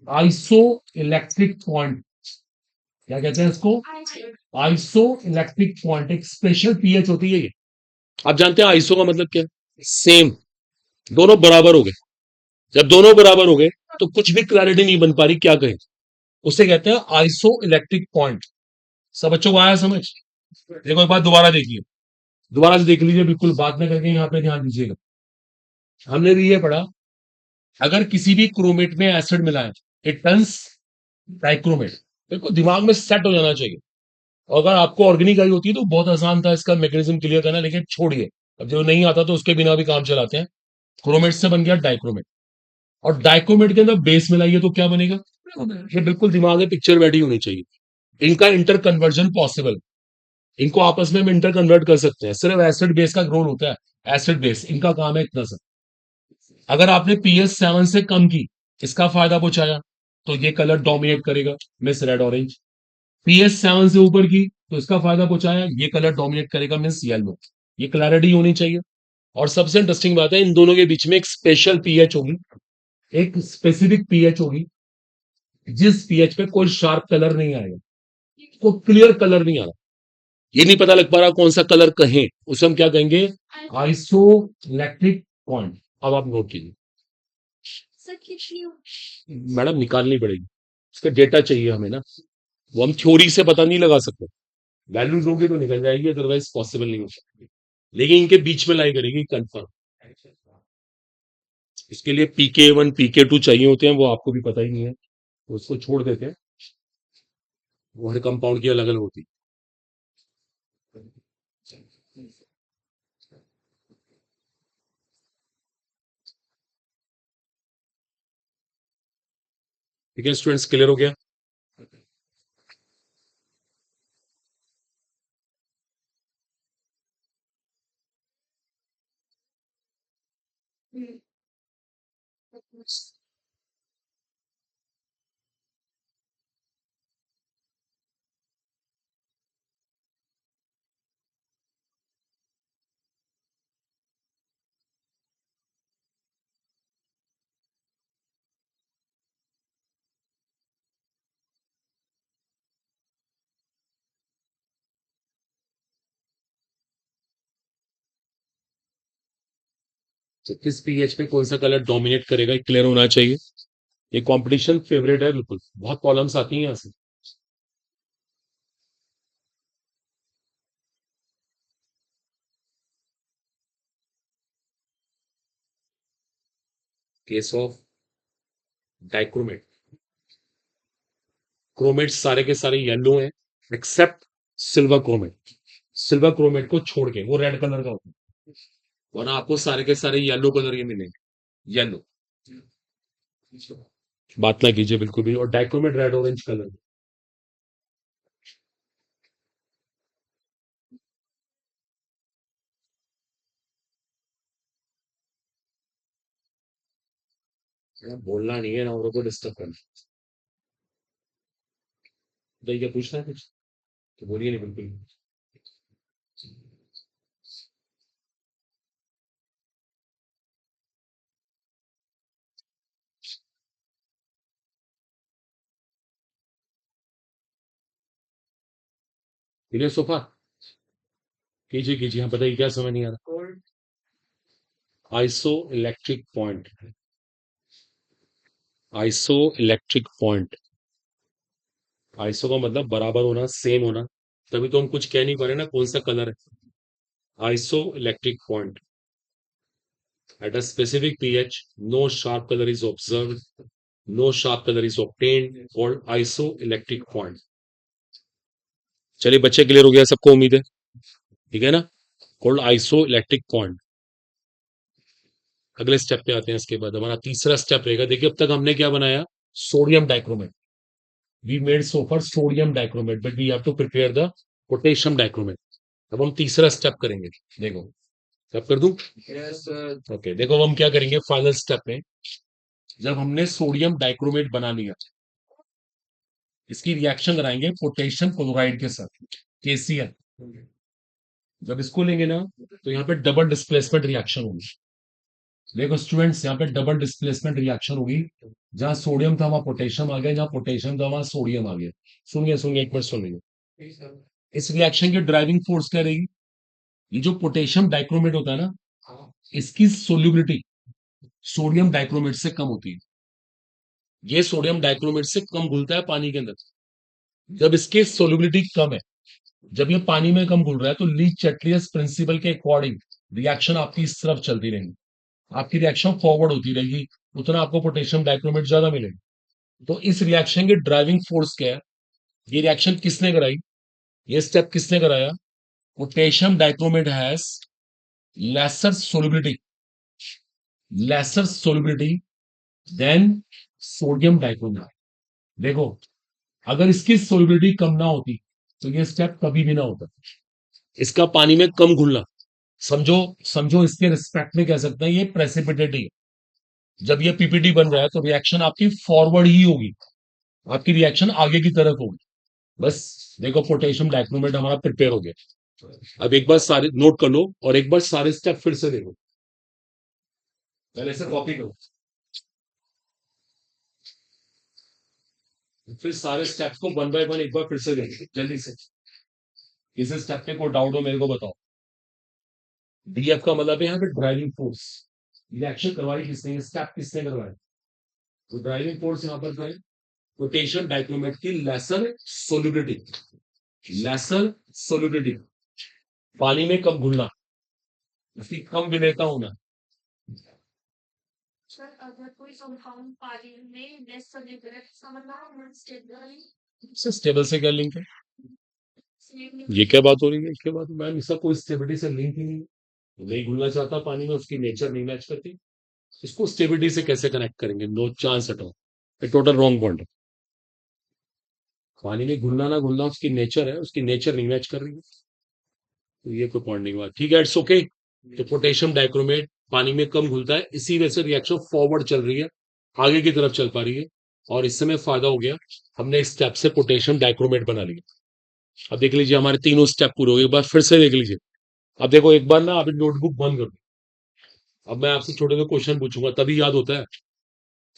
आइसो इलेक्ट्रिक पॉइंट। क्या कहते हैं इसको, आइसो इलेक्ट्रिक पॉइंट, एक स्पेशल पीएच होती है ये। आप जानते हैं आइसो का मतलब क्या है, सेम, दोनों बराबर हो गए, जब दोनों बराबर हो गए तो कुछ भी क्लैरिटी नहीं बन पा रही क्या कहें, उसे कहते हैं आइसो इलेक्ट्रिक पॉइंट। सब बच्चों को आया समझ। देखो एक बार दोबारा देखिए, दोबारा से देख लीजिए, बिल्कुल बात ना करके यहाँ पे ध्यान दीजिएगा। हमने भी ये पढ़ा, अगर किसी भी क्रोमेट में एसिड मिला है, इट टर्न्स डाइक्रोमेट। देखो दिमाग में सेट हो जाना चाहिए, और अगर आपको ऑर्गेनिक आई होती है तो बहुत आसान था इसका मैकेनिज्म क्लियर करना, लेकिन छोड़िए, अब जो नहीं आता तो उसके बिना भी काम चलाते हैं। क्रोमेट से बन गया डाइक्रोमेट, और डाइक्रोमेट के अंदर बेस मिलाइए तो क्या बनेगा, ये बिल्कुल दिमाग में पिक्चर बैठी होनी चाहिए। इनका इंटर कन्वर्जन पॉसिबल, इनको आपस में हम इंटर कन्वर्ट कर सकते हैं, सिर्फ एसिड बेस का रोल होता है, एसिड बेस इनका काम है इतना सा। अगर आपने पीएच 7 से कम की, इसका फायदा पहुंचाया, तो ये कलर डोमिनेट करेगा, मिस रेड ऑरेंज। पीएच 7 से ऊपर की, तो इसका फायदा पहुंचाया, ये कलर डोमिनेट करेगा, मिस येलो। ये क्लैरिटी होनी चाहिए। और सबसे इंटरेस्टिंग बात है, इन दोनों के बीच में एक स्पेशल पीएच होगी, एक स्पेसिफिक पीएच होगी, जिस पीएच पे कोई शार्प कलर नहीं आएगा, कोई क्लियर कलर नहीं आ रहा, ये नहीं पता लग पा रहा कौन सा कलर कहें, उसे हम क्या कहेंगे, आइसो इलेक्ट्रिक पॉइंट। अब आप नोट कीजिए, मैडम निकालनी पड़ेगी, इसका डेटा चाहिए हमें ना, वो हम थ्योरी से पता नहीं लगा सकते, वैल्यूज होगी तो निकल जाएगी, अदरवाइज पॉसिबल नहीं हो सकती, लेकिन इनके बीच में लाई करेगी कंफर्म। इसके लिए पीके 1 पीके 2 चाहिए होते हैं, वो आपको भी पता ही नहीं है, तो उसको छोड़ देते हैं, वो हर कंपाउंड की अलग अलग होती है। ठीक है स्टूडेंट्स, क्लियर हो गया। तो किस पीएच पे कौन सा कलर डोमिनेट करेगा, क्लियर होना चाहिए। ये कंपटीशन फेवरेट है, बिल्कुल बहुत प्रॉब्लम्स आती हैं यहाँ से। केस ऑफ डाइक्रोमेट, क्रोमेट सारे के सारे येलो हैं, except silver chromate, silver chromate को छोड़ के वो रेड कलर का होता है, वरना आपको सारे के सारे येलो कलर के मिलेंगे, येलो। बात ना कीजिए बिल्कुल भी, और डाइक्रोमेट रेड ऑरेंज कलर। बोलना नहीं है ना, औरों को डिस्टर्ब करना। तो ये पूछना है कुछ, तो बोलिए नहीं बिल्कुल। ठीक है सोफा, कीजिए कीजिए, हाँ बताइए क्या समझ नहीं आ रहा। Cold iso electric point, iso electric point, iso का मतलब बराबर होना, सेम होना, तभी तो हम कुछ कह नहीं पा रहे ना कौन सा कलर है। Iso electric point at a specific pH, no sharp color is observed, no sharp color is obtained, called isoelectric point. चलिए बच्चे क्लियर हो गया सबको उम्मीद है, ठीक है ना, कॉल्ड आइसो इलेक्ट्रिक पॉइंट। अगले स्टेप पे आते हैं, इसके बाद हमारा तीसरा स्टेप रहेगा। देखिए अब तक हमने क्या बनाया, sodium dichromate, we made so far sodium dichromate, but we have to prepare the potassium dichromate. अब हम तीसरा स्टेप करेंगे, देखो स्टेप कर दूं, यस ओके देखो अब हम क्या करेंगे फाइनल स्टेप में, जब हमने सोडियम डाइक्रोमेट बना लिया, इसकी रिएक्शन कराएंगे पोटेशियम क्लोराइड के साथ, केसीएल। जब इसको लेंगे ना तो यहाँ पे डबल डिस्प्लेसमेंट रिएक्शन होगी। देखो स्टूडेंट्स यहाँ पे डबल डिस्प्लेसमेंट रिएक्शन होगी, जहां सोडियम था वहां पोटेशियम आ गया, जहां पोटेशियम था वहां सोडियम आ गया। सुनिए सुनिए एक मिनट सुनिए, इस रिएक्शन की ड्राइविंग फोर्स क्या रहेगी, ये जो पोटेशियम डाइक्रोमेट होता है ना, इसकी सोल्यूबिलिटी सोडियम डाइक्रोमेट से कम होती है, ये सोडियम डाइक्रोमेट से कम घुलता है पानी के अंदर। जब इसकी सोल्यूबिलिटी कम है, जब ये पानी में कम घुल रहा है, तो ली चैटलियस प्रिंसिपल के अकॉर्डिंग रिएक्शन आपकी इस तरफ चलती रहेगी, आपकी रिएक्शन फॉरवर्ड होती रहेगी, उतना आपको पोटेशियम डाइक्रोमेट ज्यादा मिलेगा। तो इस रिएक्शन की ड्राइविंग फोर्स क्या है, ये रिएक्शन किसने कराई, ये स्टेप किसने कराया, potassium dichromate has lesser solubility, lesser solubility than sodium dichromate. देखो अगर इसकी सोल्यूबिलिटी कम ना होती तो ये स्टेप कभी भी ना होता, इसका पानी में कम घुलना, समझो समझो इसके रिस्पेक्ट में कह सकते हैं ये प्रेसिपिटेट है। जब ये पीपीटी बन रहा है तो रिएक्शन आपकी फॉरवर्ड ही होगी, आपकी रिएक्शन आगे की तरफ होगी। बस देखो पोटेशियम डाइक्रोमेट हमारा प्रिपेयर हो गया। अब एक बार सारे नोट कर लो और एक बार सारे स्टेप फिर से देखो, पहले से कॉपी करो, फिर सारे स्टेप्स को वन बाय वन एक बार फिर से देखो जल्दी से। इस स्टेप पे कोई डाउट हो मेरे को बताओ। डीएफ का मतलब है यहाँ पे ड्राइविंग फोर्स, रिएक्शन करवाई किसने, स्टेप किसने करवाया, तो ड्राइविंग फोर्स यहाँ पर है पोटेशियम डाइक्रोमेट की लेसर सोल्यूबिलिटी, लेसर सोल्यूबिलिटी, पानी में कम घुलना, इसकी कम विलेयता होना। सर अगर कोई कंपाउंड पानी में लेस सॉल्युबल है इसका मतलब अनस्टेबल इससे स्टेबल से क्या लिंक है, है। ये क्या बात हो रही है, इसके बाद मैम इसका कोई स्टेबिलिटी से लिंक ही नहीं है। नहीं घुलना चाहता पानी में, उसकी नेचर नहीं मैच करती, इसको स्टेबिलिटी से कैसे कनेक्ट करेंगे, no chance at all, total wrong point. पानी में घुलना ना घुलना उसकी नेचर है, उसकी नेचर नहीं मैच कर रही है, तो ये कोई पॉइंट नहीं हुआ, ठीक है इट्स ओके। तो पोटेशियम डाइक्रोमेट पानी में कम घुलता है, इसी वजह से रिएक्शन फॉरवर्ड चल रही है, आगे की तरफ चल पा रही है, और इससे में फायदा हो गया, हमने इस स्टेप से पोटेशियम डाइक्रोमेट बना लिया। अब देख लीजिए हमारे तीनों स्टेप पूरे हो गए, एक बार फिर से देख लीजिए। अब देखो एक बार ना आप नोटबुक बंद कर दो, अब मैं आपसे छोटे से क्वेश्चन पूछूंगा तभी याद होता है।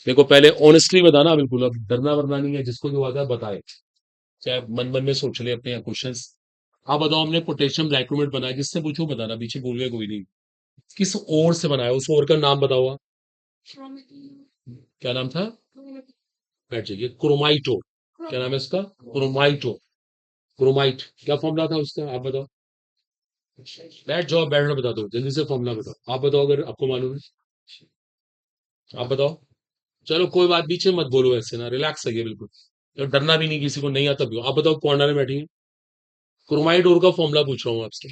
देखो पहले ऑनेस्टली बताना बिल्कुल, अब डरना वरना नहीं है, जिसको जो आता है बताए, चाहे मन मन में सोच ले अपने क्वेश्चन। आप बताओ हमने पोटेशियम डाइक्रोमेट बनाया, जिससे पूछो बताना, पीछे भूल गए कोई नहीं, किस ओर से बनाया, उस ओर का नाम बताओ आप। क्या नाम था, बैठ जाइए, क्रोमाइटो, क्या नाम है इसका, क्रोमाइटो, क्रोमाइट, क्या फॉर्मूला था उसका आप बताओ, बैठ जाओ, बैठना बता दो जल्दी से, फॉर्मूला बताओ, आप बताओ अगर आपको मालूम है, आप बताओ। चलो कोई बात, पीछे मत बोलो ऐसे ना, रिलैक्स रहिए बिल्कुल, तो डरना भी नहीं, किसी को नहीं आता भी हो। आप बताओ कॉर्नर में बैठी है, क्रोमाइट और का फॉर्मूला पूछ रहा हूँ आपसे,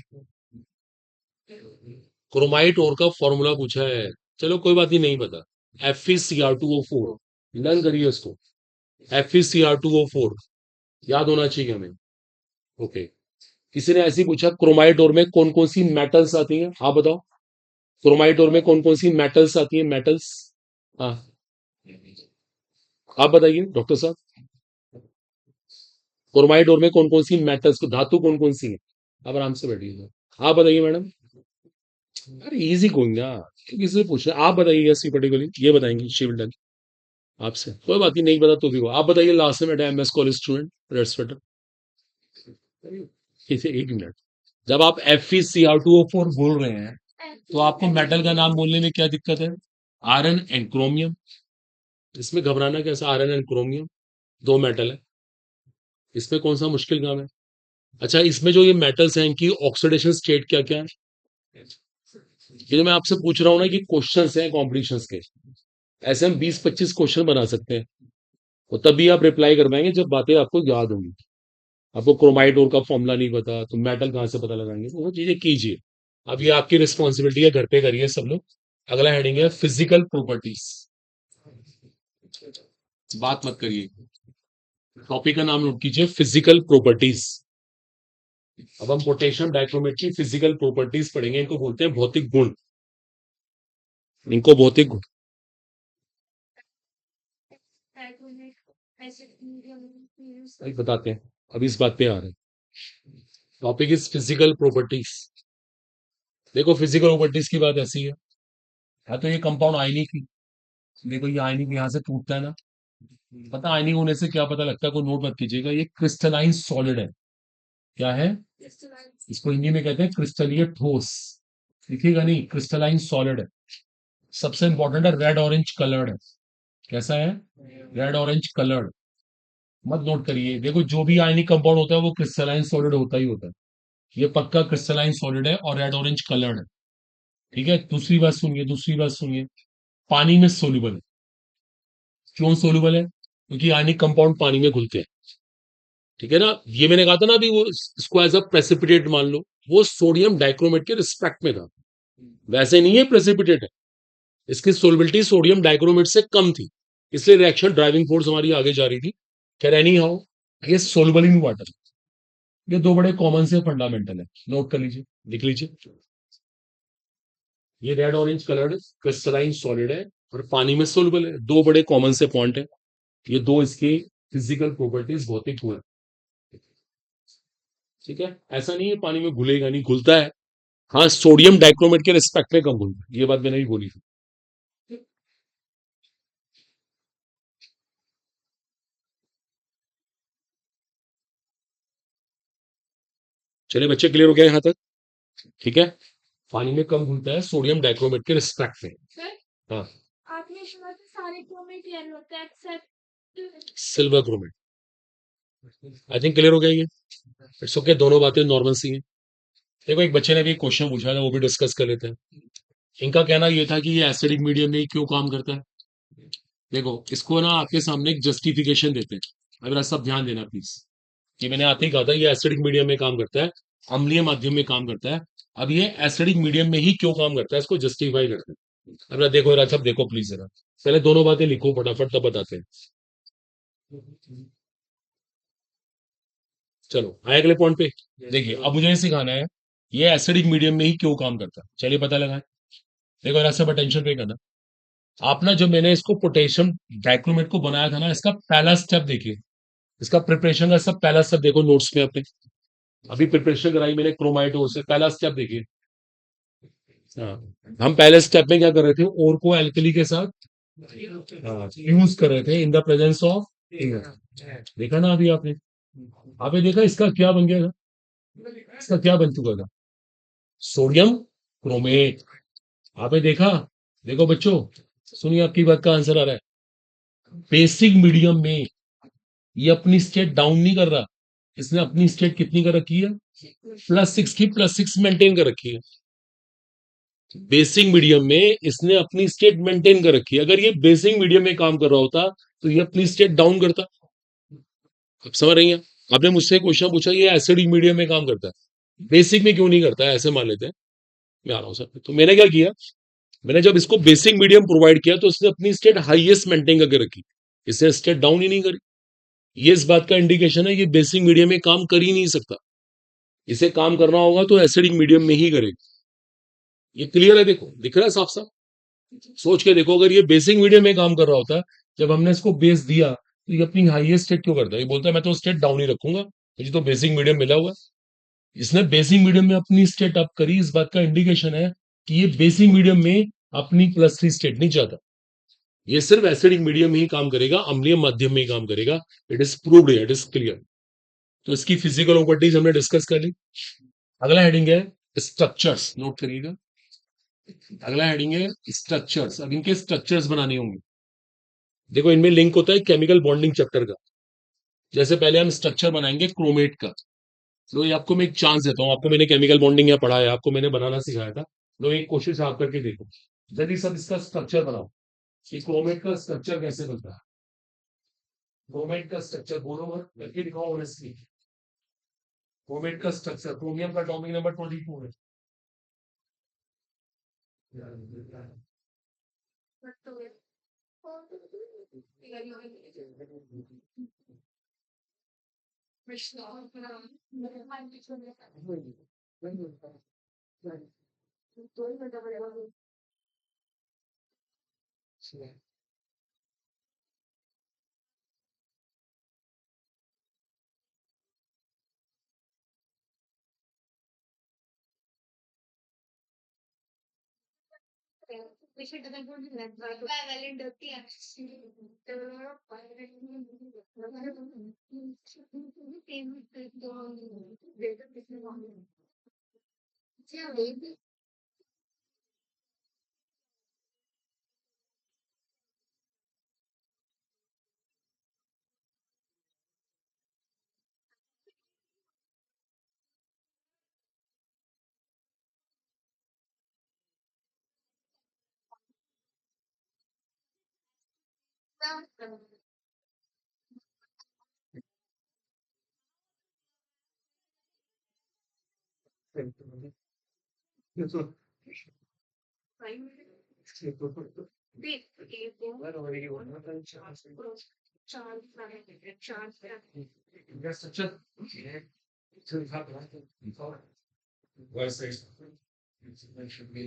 क्रोमाइट और का फॉर्मूला पूछा है। चलो कोई बात नहीं पता, FeCr2O4, लर्न करिए उसको, FeCr2O4 याद होना चाहिए हमें, ओके। किसी ने ऐसे ही पूछा क्रोमाइट और में कौन कौन सी मेटल्स आती हैं, आप बताओ, क्रोमाइट और में कौन कौन सी मेटल्स आती हैं, मेटल्स, हाँ आप बताइए डॉक्टर साहब, क्रोमाइट और में कौन कौन सी मेटल्स, धातु कौन कौन सी है, आप आराम से बैठिए, आप बताइए मैडम। अरे इजी कोई ना, किसी से पूछ रहे आप बताइए, ऐसी पर्टिकुलरली ये बताएंगी शिवल्डन आपसे, कोई बात नहीं, नहीं पता तो भी हो, आप बताइए, लास्ट में बैठा MS college student red sweater, इसे 1 मिनट, जब आप FeCr2O4 बोल रहे हैं तो आपको मेटल का नाम बोलने में क्या दिक्कत है? Iron and chromium. इसमें घबराना कैसा? आयरन एंड क्रोमियम 2 मेटल है, इसमें कौन सा मुश्किल काम है? अच्छा, इसमें जो ये मेटल्स हैं इनकी ऑक्सीडेशन स्टेट क्या क्या है? ये जो मैं आपसे पूछ रहा हूं ना कि क्वेश्चंस हैं कॉम्पिटिशन्स के, ऐसे हम 20-25 क्वेश्चन बना सकते हैं, और तभी आप रिप्लाई कर पाएंगे जब बातें आपको याद होंगी। आपको क्रोमाइड और का फॉर्मूला नहीं पता तो मेटल कहाँ से पता लगाएंगे? तो वो चीजें कीजिए। अब ये आपकी रिस्पॉन्सिबिलिटी है, घर पे करिए सब लोग। अगला हेडिंग है फिजिकल प्रॉपर्टीज। बात मत करिए, टॉपिक का नाम नोट कीजिए, फिजिकल प्रॉपर्टीज। अब हम पोटेशियम डाइक्रोमेट की फिजिकल प्रॉपर्टीज पढ़ेंगे, इनको बोलते हैं भौतिक गुण। इनको भौतिक गुण भाई बताते हैं, अब इस बात पे आ रहे हैं। Topic is physical properties. देखो फिजिकल प्रॉपर्टीज की बात ऐसी है तो ये कंपाउंड आयनिक ही, देखो ये आयनिक यहाँ से टूटता है ना, पता आयनिक होने से क्या पता लगता है, कोई नोट मत कीजिएगा, ये क्रिस्टलाइन सॉलिड है। क्या है? इसको हिंदी में कहते हैं क्रिस्टलीय ठोस। लिखिएगा नहीं, क्रिस्टलाइन सॉलिड है। सबसे इंपॉर्टेंट है रेड ऑरेंज कलर्ड है। कैसा है? Red orange coloured. मत नोट करिए, देखो जो भी आयनिक कंपाउंड होता है वो क्रिस्टलाइन सॉलिड होता ही होता है। ये पक्का क्रिस्टलाइन सॉलिड है और रेड ऑरेंज कलर्ड है। ठीक है, दूसरी बात सुनिए, दूसरी बात सुनिए, पानी में सोल्यूबल है। क्यों सोल्यूबल है? क्योंकि आयनिक कंपाउंड पानी में घुलते हैं। ठीक है ना, ये मैंने कहा था ना अभी, वो इसको एज अ प्रेसिपिटेट मान लो, वो सोडियम डाइक्रोमेट के रिस्पेक्ट में था, वैसे नहीं है प्रेसिपिटेट है। इसकी सोलबिलिटी सोडियम डाइक्रोमेट से कम थी, इसलिए रिएक्शन ड्राइविंग फोर्स हमारी आगे जा रही थी। खैर एनी हाउ, ये सोल्युबल इन वाटर। ये दो बड़े कॉमन से फंडामेंटल है, नोट कर लीजिए, लिख लीजिए। ये red orange coloured crystalline solid है और पानी में सोल्युबल है, दो बड़े कॉमन से पॉइंट है। ये दो इसकी फिजिकल प्रॉपर्टीज भौतिक गुण है। ठीक है, ऐसा नहीं है पानी में घुलेगा नहीं, घुलता है। हाँ, सोडियम डाइक्रोमेट के रिस्पेक्ट में कम घुलता है, ये बात मैंने भी बोली थी। चलिए बच्चे, क्लियर हो गया यहाँ तक? ठीक है, पानी में कम घुलता है सोडियम डाइक्रोमेट के रिस्पेक्ट में। सर, हाँ, आपने सुना था सारे क्रोमेट येलो होता है except silver chromate. I think clear हो गया ये। इट्स ओके, दोनों बातें नॉर्मल सी हैं। देखो एक बच्चे ने भी क्वेश्चन पूछा था, वो भी डिस्कस कर लेते हैं। इनका कहना ये था कि ये एसिडिक मीडियम में ही क्यों काम करता है। देखो इसको ना आपके सामने एक जस्टिफिकेशन देते हैं, अगर सब ध्यान देना प्लीज। ये मैंने आते ही कहा था ये एसिडिक मीडियम में काम करता है, अम्लीय माध्यम में काम करता है। अब ये एसिडिक मीडियम में ही क्यों काम करता है, इसको जस्टिफाई करते हैं। अब देखो जरा, सब देखो प्लीज जरा, पहले दोनों बातें लिखो फटाफट, तब बताते हैं। चलो आए अगले पॉइंट पे। देखिए अब मुझे ये सिखाना है ये एसिडिक मीडियम में ही क्यों काम करता है, चलिए पता लगाएं। देखो जरा सब अटेंशन पे करना। आप ना, जब मैंने इसको पोटेशियम डाइक्रोमेट को बनाया था ना, इसका पहला स्टेप देखिए, इसका प्रिपरेशन का सब पहला स्टेप देखो नोट्स में अपने। अभी प्रिपरेशन कराई मैंने क्रोमाइट से, पहला स्टेप देखिए। हाँ, हम पहले स्टेप में क्या कर रहे थे, ओर को एल्कली के साथ यूज कर रहे थे in the presence of air. देखा ना अभी आपने, आपने देखा इसका क्या बन गया था, इसका क्या बन चुका था, सोडियम क्रोमेट। आपने देखा? देखो बच्चों सुनिए, आपकी बात का आंसर आ रहा है। बेसिक मीडियम में ये अपनी स्टेट डाउन नहीं कर रहा, इसने अपनी स्टेट कितनी कर रखी है, +6 की, +6 मेंटेन कर रखी है। बेसिक मीडियम में इसने अपनी स्टेट मेंटेन कर रखी है। अगर ये बेसिक मीडियम में काम कर रहा होता तो ये अपनी स्टेट डाउन करता। अब समझ रही हैं? आपने मुझसे क्वेश्चन पूछा ये एसिडिक मीडियम में काम करता है, बेसिक में क्यों नहीं करता है, ऐसे मान लेते हैं। मैं आ रहा हूं सर, तो मैंने क्या किया, मैंने जब इसको बेसिक मीडियम प्रोवाइड किया तो इसने अपनी स्टेट हाईएस्ट मेंटेन करके रखी, इसने स्टेट डाउन ही नहीं करी। ये इस बात का इंडिकेशन है ये बेसिक मीडियम में काम कर ही नहीं सकता, इसे काम करना होगा तो एसिडिक मीडियम में ही करेगा। ये क्लियर है? देखो दिख रहा है साफ साफ, सोच के देखो, अगर ये बेसिक मीडियम में काम कर रहा होता, जब हमने इसको बेस दिया तो ये अपनी हाईएस्ट स्टेट क्यों करता है, ये बोलता है मैं तो स्टेट डाउन ही रखूंगा, मुझे तो बेसिक मीडियम मिला हुआ है। इसने बेसिक मीडियम में अपनी स्टेट अप करी, इस बात का इंडिकेशन है कि ये बेसिक मीडियम में अपनी +3 स्टेट नहीं चाहता, ये सिर्फ एसिडिक मीडियम में ही काम करेगा, अम्लीय माध्यम में ही काम करेगा। It is proved, it is clear. तो इसकी फिजिकल प्रॉपर्टीज हमने डिस्कस कर ली। अगला हेडिंग है स्ट्रक्चर्स, नोट करिएगा। अगला हेडिंग है स्ट्रक्चर्स। अब इनके स्ट्रक्चर्स बनाने होंगे। देखो इनमें लिंक होता है केमिकल बॉन्डिंग चैप्टर का। जैसे पहले हम स्ट्रक्चर बनाएंगे क्रोमेट का। तो ये आपको मैं एक चांस देता हूँ, आपको मैंने केमिकल बॉन्डिंग या पढ़ा है, आपको मैंने बनाना सिखाया था। तो एक कोशिश आप करके देखो, जल्दी सब इसका स्ट्रक्चर बनाओ कि क्रोमेट का स्ट्रक्चर कैसे बनता है। क्रोमेट का स्ट्रक्चर बोलो मत, करके दिखाओ ऑनेस्टली। क्रोमेट का स्ट्रक्चर, क्रोमियम का एटॉमिक नंबर 22 है।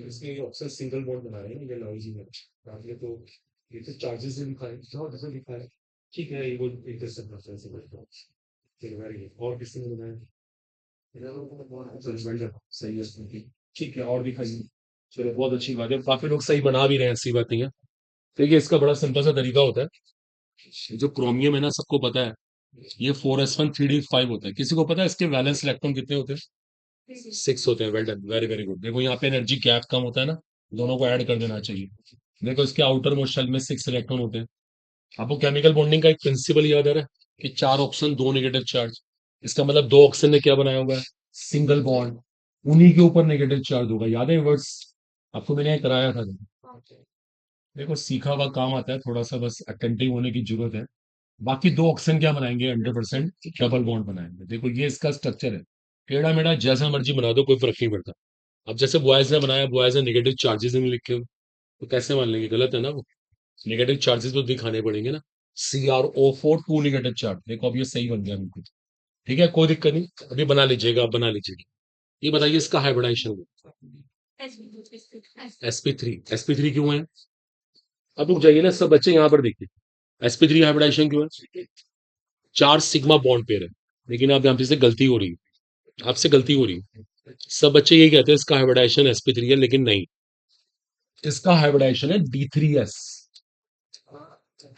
इसमें ऑप्शन सिंगल बॉन्ड बना रहे हैं, ये लॉजी में आपने तो ये तो चार्जेस में लिखा है, जो जैसे लिखा है। ठीक है, ये वो एक तरह से प्रेफरेंस है। फिर वेरी गुड। और किसी ने बनाया? सही है उसमें। ठीक है, और दिखाइए। चलो बहुत अच्छी बात है, काफी लोग सही बना भी रहे हैं, ऐसी बात नहीं है। देखिए इसका बड़ा सिंपल सा तरीका होता है। जो क्रोमियम है ना, सबको पता है, ये 4s1 3d5 होता है। किसी को पता है इसके वैलेंस इलेक्ट्रॉन कितने होते हैं? 6 होते हैं। Well done, very very good. देखो यहाँ पे एनर्जी गैप कम होता है ना, दोनों को ऐड कर देना चाहिए। देखो इसके आउटर मोस्ट शेल में 6 इलेक्ट्रॉन होते हैं। आपको केमिकल बॉन्डिंग का एक प्रिंसिपल याद आ रहा है कि 4 ऑक्सीजन 2 नेगेटिव चार्ज। इसका मतलब 2 ऑक्सीजन ने क्या बनाया होगा? Single bond. उन्हीं के ऊपर नेगेटिव चार्ज होगा। याद है वर्ड्स? आपको मैंने ये कराया था। देखो सीखा हुआ काम आता है, थोड़ा सा बस अटेंटिव होने की जरूरत है। बाकी 2 ऑक्सीजन क्या बनाएंगे? 100% डबल बॉन्ड बनाएंगे। देखो ये इसका स्ट्रक्चर है। टेढ़ा मेढ़ा जैसा मर्जी बना दो, कोई फर्क नहीं पड़ता। अब जैसे बॉयज ने बनाया, बॉयज ने नेगेटिव चार्जेस नहीं लिखे हो, तो कैसे मान लेंगे? गलत है ना वो। नेगेटिव चार्जेस तो दिखाने पड़ेंगे ना। CrO4 2 negative charge. देखो अब ये सही बन गया बिल्कुल। ठीक है, कोई दिक्कत नहीं, अभी बना लीजिएगा, आप बना लीजिएगा। ये बताइए इसका हाइब्रिडाइजेशन sp3 क्यों है? अब रुक जाइए ना सब बच्चे, यहाँ पर देखिए sp3 हाइब्रिडाइजेशन क्यों है? 4 सिग्मा बॉन्ड पेयर है। लेकिन आप यहाँ पे से गलती हो रही है, आपसे गलती हो रही है। सब बच्चे यही कहते हैं इसका हाइब्रिडाइजेशन sp3 है, लेकिन नहीं, इसका हाइब्रिडाइजेशन है D3s।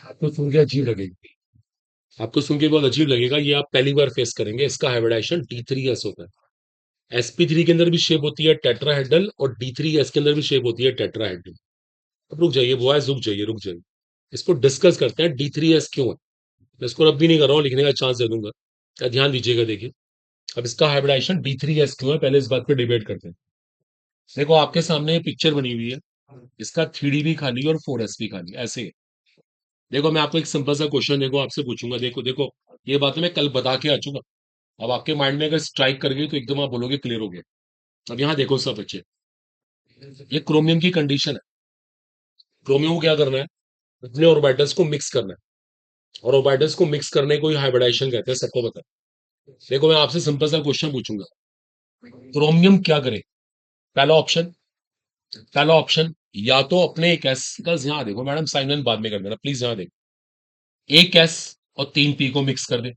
आपको सुन के अजीब लगेगी, आपको सुन के बहुत अजीब लगेगा, ये आप पहली बार फेस करेंगे। इसका हाइब्रिडाइजेशन D3s होता है। sp3 के अंदर भी शेप होती है टेट्राहेड्रल, और D3s के अंदर भी शेप होती है टेट्राहेड्रल। अब रुक जाइए बॉयज, रुक जाइए रुक जाइए, इसको डिस्कस करते हैं D3s क्यों है। मैं इसको अब भी नहीं कर रहा हूँ, लिखने का चांस दे दूंगा। ध्यान दीजिएगा, देखिए अब इसका हाइब्रिडाइजेशन D3s क्यों है, पहले इस बात पे डिबेट करते हैं। देखो आपके सामने ये पिक्चर बनी हुई है, इसका 3D भी खाली और 4s भी खाली, ऐसे है। देखो मैं आपको एक सिंपल सा क्वेश्चन देखो आपसे पूछूंगा, देखो देखो ये बात मैं कल बता के आ चुका। अब आपके माइंड में अगर स्ट्राइक कर गई तो एकदम आप बोलोगे क्लियर हो गया। अब यहाँ देखो सब बच्चे, ये क्रोमियम की कंडीशन है। क्रोमियम को क्या करना है? अपने ऑर्बिटल्स को मिक्स करना है, और ऑर्बिटल्स को मिक्स करने को ही हाइब्रिडाइजेशन कहते हैं, सबको पता है। देखो मैं आपसे सिंपल सा क्वेश्चन पूछूंगा, क्रोमियम क्या करे? पहला ऑप्शन, पहला ऑप्शन, या तो अपने एक एस का, यहाँ देखो मैडम साइन इन बाद में कर देना प्लीज, यहाँ देखो, एक एस और 3p को मिक्स कर दे।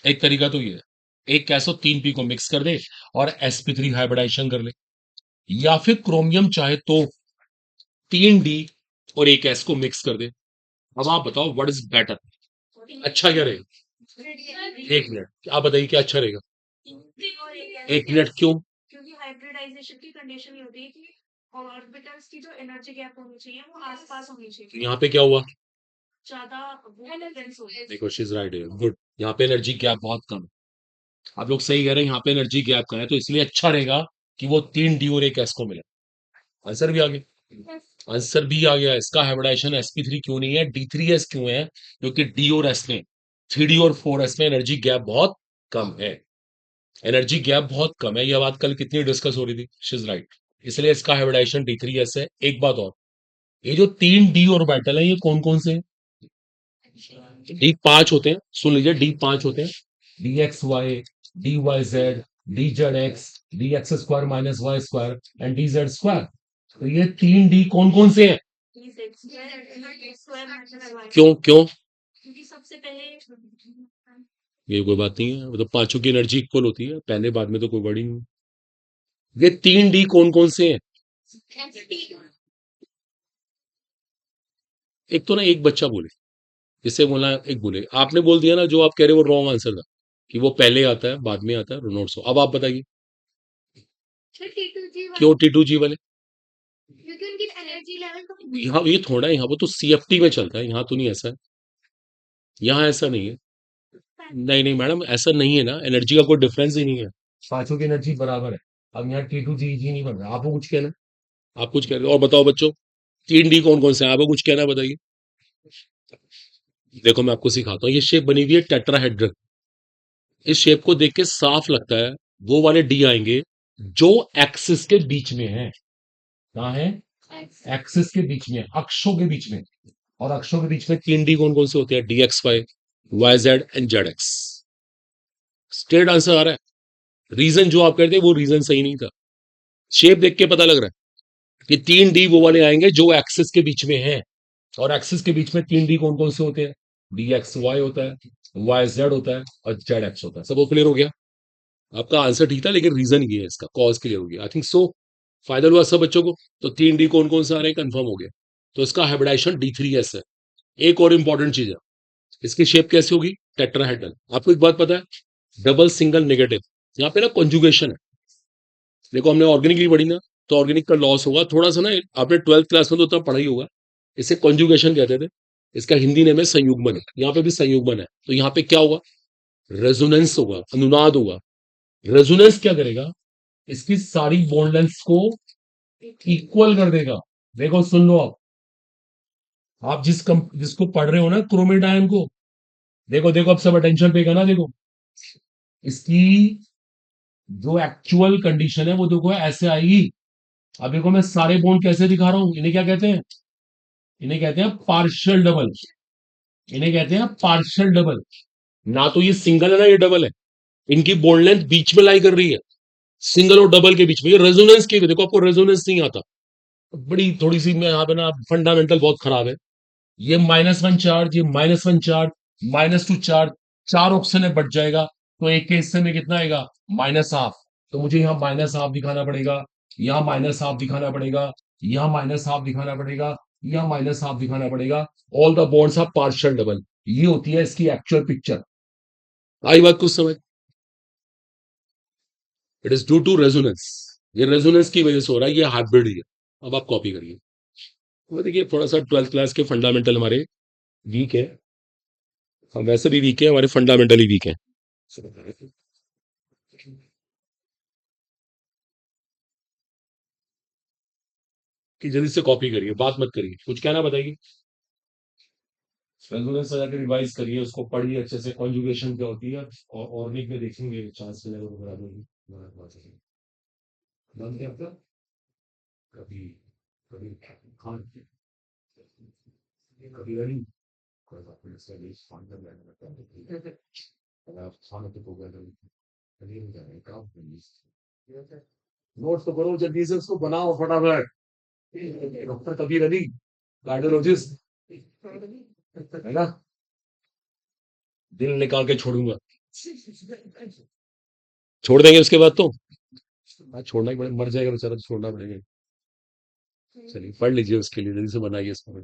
एक तरीका तो ये है, एक एस और 3p को मिक्स कर दे और sp3 हाइब्रिडाइजेशन कर ले। या फिर क्रोमियम चाहे तो 3d और एक एस को मिक्स कर दे। अब आप बताओ व्हाट इज बेटर, अच्छा क्या रहेगा? एक मिनट, आप बताइए क्या अच्छा रहेगा? और एक मिनट क्यों? क्योंकि हाइब्रिडाइजेशन की कंडीशन ये होती है कि ऑर्बिटल्स की जो एनर्जी गैप होनी चाहिए वो आसपास होनी तो चाहिए, यहाँ पे क्या हुआ? ज्यादा वो डिफरेंस हो। देखो शी इज राइट, गुड। यहाँ पे एनर्जी गैप बहुत कम है। आप लोग सही कह रहे हैं, यहाँ पे एनर्जी गैप कम है, तो इसलिए अच्छा रहेगा कि वो 3D और एक S को मिले। आंसर भी आ गया, आंसर भी आ गया। इसका हाइब्रिडाइजेशन sp3 क्यों नहीं है, d3s क्यों है? क्योंकि D और S में, 3D और 4s में एनर्जी गैप बहुत कम है। एनर्जी गैप बहुत कम है, यह बात कल कितनी डिस्कस हो रही थी। शी इज राइट, इसलिए इसका हाइब्रिडाइजेशन d3s है। एक बात और, ये जो 3D ऑर्बिटल है ये कौन कौन से हैं? D5 होते हैं, सुन लीजिए, D5 होते हैं। dxy, dyz, dzx, dx square minus Y square and dz square. तो ये 3D कौन कौन से हैं? क्यों क्यों? क्योंकि सबसे पहले ये कोई बात नहीं है, मतलब पांचों की एनर्जी इक्वल होती है, पहले बाद में तो कोई बड़ी नहीं। ये 3D कौन कौन से हैं? एक तो ना एक बच्चा बोले, जिससे बोला एक बोले, आपने बोल दिया ना, जो आप कह रहे हो वो रॉन्ग आंसर था, कि वो पहले आता है बाद में आता है नोट्स। अब आप बताइए क्यों T2G वाले? क्योंकि उनकी एनर्जी लेवल यहाँ ये थोड़ा है, यहाँ वो तो CFT में चलता है, यहाँ तो नहीं ऐसा है, यहाँ ऐसा नहीं है। नहीं नहीं मैडम, ऐसा नहीं है ना, एनर्जी का कोई डिफरेंस ही नहीं है, पांचों की एनर्जी बराबर है। अब यहाँ T2G नहीं बन रहा, आपको कुछ कहना है? आप कुछ कह रहे हो और बताओ बच्चों, 3D कौन कौन से हैं, आपको कुछ कहना है, बताइए। देखो मैं आपको सिखाता हूँ, ये शेप बनी हुई है टेट्राहेड्रन। इस शेप को देख के साफ लगता है वो वाले डी आएंगे जो एक्सिस के बीच में है। कहाँ है? एक्सिस के बीच में, अक्षों के बीच में। और अक्षों के बीच में 3D कौन कौन से होते हैं? DXY, YZ and ZX। Straight answer आ रहा है। रीजन जो आप कहते हैं वो रीजन सही नहीं था, शेप देख के पता लग रहा है कि 3D वो वाले आएंगे जो एक्सिस के बीच में है। और एक्सिस के बीच में 3D कौन कौन से होते हैं? DXY होता है, YZ होता है और ZX होता है। सब वो क्लियर हो गया? आपका आंसर ठीक था, लेकिन रीजन ये है, इसका कॉज क्लियर हो गया। आई थिंक सो फायदा हुआ सब बच्चों को। तो 3D कौन कौन से आ रहे हैं कंफर्म हो गया। तो इसका हाइब्रिडाइजेशन D3S है। एक और इंपॉर्टेंट चीज है, इसकी शेप कैसी होगी? टेट्राहेड्रल। आपको एक बात पता है, डबल सिंगल नेगेटिव, यहाँ पे ना कॉन्जुगेशन है। देखो हमने ऑर्गेनिक की पढ़ी ना, तो ऑर्गेनिक का लॉस होगा थोड़ा सा ना, आपने 12th क्लास में तो उतना पढ़ा ही होगा। इसे कॉन्जुगेशन कहते थे, इसका हिंदी नेम है संयुग्मन। यहाँ पे भी संयुग्मन है, तो यहाँ पे क्या होगा? रेजोनेंस होगा, अनुनाद होगा। रेजोनेंस क्या करेगा? इसकी सारी बॉन्ड लेंथ को इक्वल कर देगा। देखो सुन लो, आप जिसको पढ़ रहे हो ना क्रोमेट आयन को, देखो देखो अब सब अटेंशन पे करना। देखो इसकी जो एक्चुअल कंडीशन है वो देखो ऐसे आएगी। अब देखो मैं सारे बॉन्ड कैसे दिखा रहा हूं, इन्हें क्या कहते हैं? इन्हें कहते हैं पार्शियल डबल। इन्हें कहते हैं पार्शियल डबल। ना तो ये सिंगल है ना ये डबल है, इनकी बॉन्ड लेंथ बीच में लाई कर रही है, सिंगल और डबल के बीच में। ये रेजोनेंस की, देखो आपको रेजोनेंस नहीं आता, बड़ी थोड़ी सी मैं यहाँ पे ना फंडामेंटल बहुत खराब है। ये -1 चार्ज, ये -1 चार्ज, -2 चार्ज, चार ऑप्शन है, बच जाएगा। तो एक के हिस्से में कितना आएगा? -1/2। तो मुझे यहाँ -1/2 दिखाना पड़ेगा, यहाँ -1/2 दिखाना पड़ेगा, यहाँ -1/2 दिखाना पड़ेगा, यहाँ -1/2 दिखाना पड़ेगा। All the bonds are partial double. ये होती है इसकी एक्चुअल पिक्चर। आई बात कुछ समझ? It is due to resonance. ये रेजोनेंस की वजह से हो रहा है, ये हाइब्रिड ही है। अब आप कॉपी करिए। वो देखिए थोड़ा सा 12th क्लास के फंडामेंटल हमारे वीक है, हम वैसे भी वीक है, हमारे फंडामेंटली वीक है। कि जल्दी से कॉपी करिए, बात मत करिए, कुछ कहना बताइए। रेजोनेंस सजा के रिवाइज करिए, उसको पढ़िए अच्छे से, कॉन्जुगेशन क्या होती है, और ऑर्निक में देखेंगे चांस के लेवल बराबर। बनते आपका कभी कभी खान कभी रही नोट्स तो करो जल्दी से, उसको बनाओ फटाफट। डॉक्टर कबीर अली, कार्डियोलॉजिस्ट, है ना? दिल निकाल के छोड़ूंगा, छोड़ देंगे उसके बाद तो। हाँ छोड़ना ही पड़ेगा, मर जाएगा बेचारा तो छोड़ना पड़ेगा। चलिए पढ़ लीजिए, उसके लिए जल्दी से बनाइए इसको।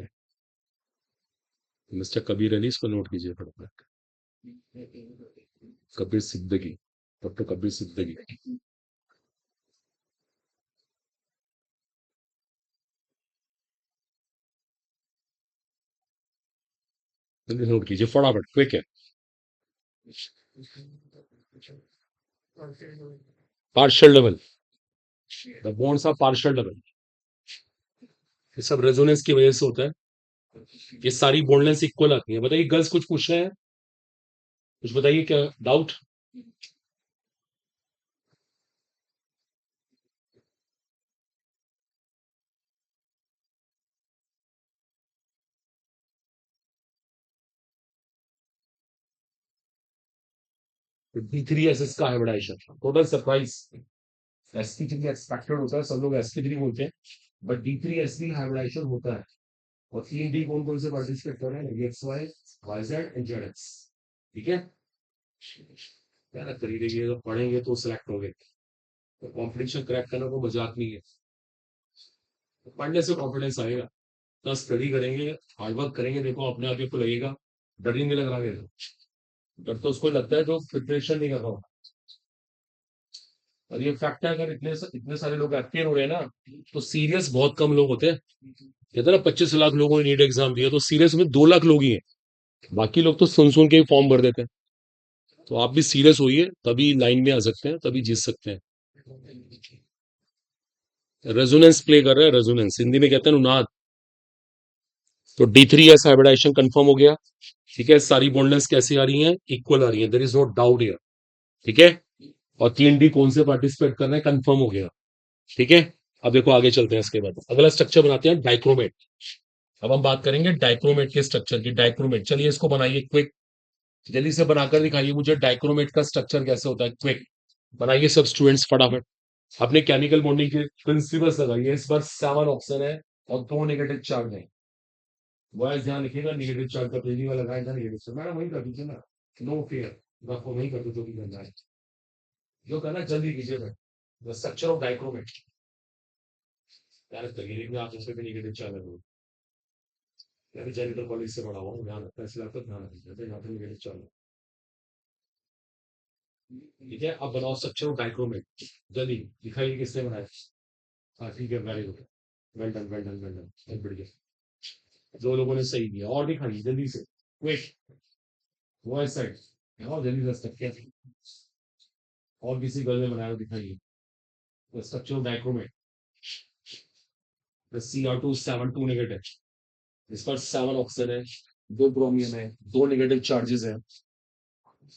मिस्टर कबीर अली, इसको नोट कीजिए फटाफट। कबीर सिद्दीकी, डॉक्टर कबीर सिद्दीकी। जल्दी नोट कीजिए फटाफट, क्विक है। Partial double, the bonds are partial double. ये सब रेजोनेंस की वजह से होता है। ये सारी बॉन्ड लेंथ इक्वल आती है। बताइए गर्ल्स कुछ पूछ रहे हैं, कुछ बताइए क्या डाउट। D3SS का hybridisation total surprise. sp3 expected होता है, सब लोग sp3 बोलते हैं, बट D3S3 हाइब्रिडाइजेशन होता है। और 3D कौन कौन से पार्टिसिपेट कर रहे हैं, XY YZ एंड ZX। ठीक है, क्या ना करिए, पढ़ेंगे तो सिलेक्ट होंगे। तो कॉम्पिटिशन क्रैक करना कोई मजाक नहीं है। तो पढ़ने से कॉन्फिडेंस आएगा, तो स्टडी करेंगे, हार्डवर्क करेंगे, देखो अपने आप को लगेगा। डर ही नहीं लग रहा है, डर तो उसको लगता है जो प्रिपरेशन नहीं कर रहा होता। और ये फैक्ट है, अगर इतने सारे लोग अपियर हो रहे हैं ना, तो सीरियस बहुत कम लोग होते हैं। कहते हैं ना 25 लाख लोगों ने नीट एग्जाम दिया, तो सीरियस में 2 लाख लोग ही हैं। बाकी लोग तो सुन के ही फॉर्म भर देते हैं। तो आप भी सीरियस होइए, तभी लाइन में आ सकते हैं, तभी जीत सकते हैं। रेजोनेंस प्ले कर रहा है, रेजोनेंस हिंदी में कहते हैं अनुनाद। तो D3S हाइब्रिडाइजेशन कंफर्म हो गया। ठीक है, सारी बॉन्डलेंस कैसी आ रही हैं, इक्वल आ रही है, there is no doubt here. ठीक है, और 3D कौन से पार्टिसिपेट कर रहे हैं, कंफर्म हो गया। ठीक है, अब देखो आगे चलते हैं। इसके बाद अगला स्ट्रक्चर बनाते हैं डाइक्रोमेट। अब हम बात करेंगे डाइक्रोमेट के स्ट्रक्चर की। डाइक्रोमेट, चलिए इसको बनाइए क्विक, जल्दी से बनाकर दिखाइए मुझे डाइक्रोमेट का स्ट्रक्चर कैसे होता है, क्विक बनाइए सब स्टूडेंट्स फटाफट। अपने केमिकल बॉन्डिंग के प्रिंसिपल्स लगाइए। इस बार 7 ऑप्शन है और 2 नेगेटिव चार्ज है। बॉयज ध्यान रखिएगा, नेगेटिव चार्ज का पहली वाला लगाया था नेगेटिव चार्ज, मैडम वही कर दीजिए ना, नो फियर, आपको नहीं कर दो जो भी करना है, जो करना है जल्दी कीजिए। द स्ट्रक्चर ऑफ डाइक्रोमेट, यार करिए में आप उसमें भी नेगेटिव चार्ज है। यार जेनिटल कॉलेज से पढ़ा हुआ हूँ, ध्यान रखता है, इसलिए आपको ध्यान रखिए यहाँ पे नेगेटिव चार्ज है। ठीक है, अब बनाओ स्ट्रक्चर ऑफ डाइक्रोमेट, जल्दी दिखाइए किसने बनाया। हाँ ठीक है, very good, well done well done well done, बहुत बढ़िया। 2 लोगों ने सही किया, और दिखाइए जल्दी से, क्विक, वो साइड और जल्दी से स्ट्रक्चर, और किसी गर्ल ने बनाया दिखाइए। The structure of dichromate, the Cr2 7 2 negative, इस पर 7 ऑक्सीजन है, 2 ब्रोमियम है, 2 नेगेटिव चार्जेस है।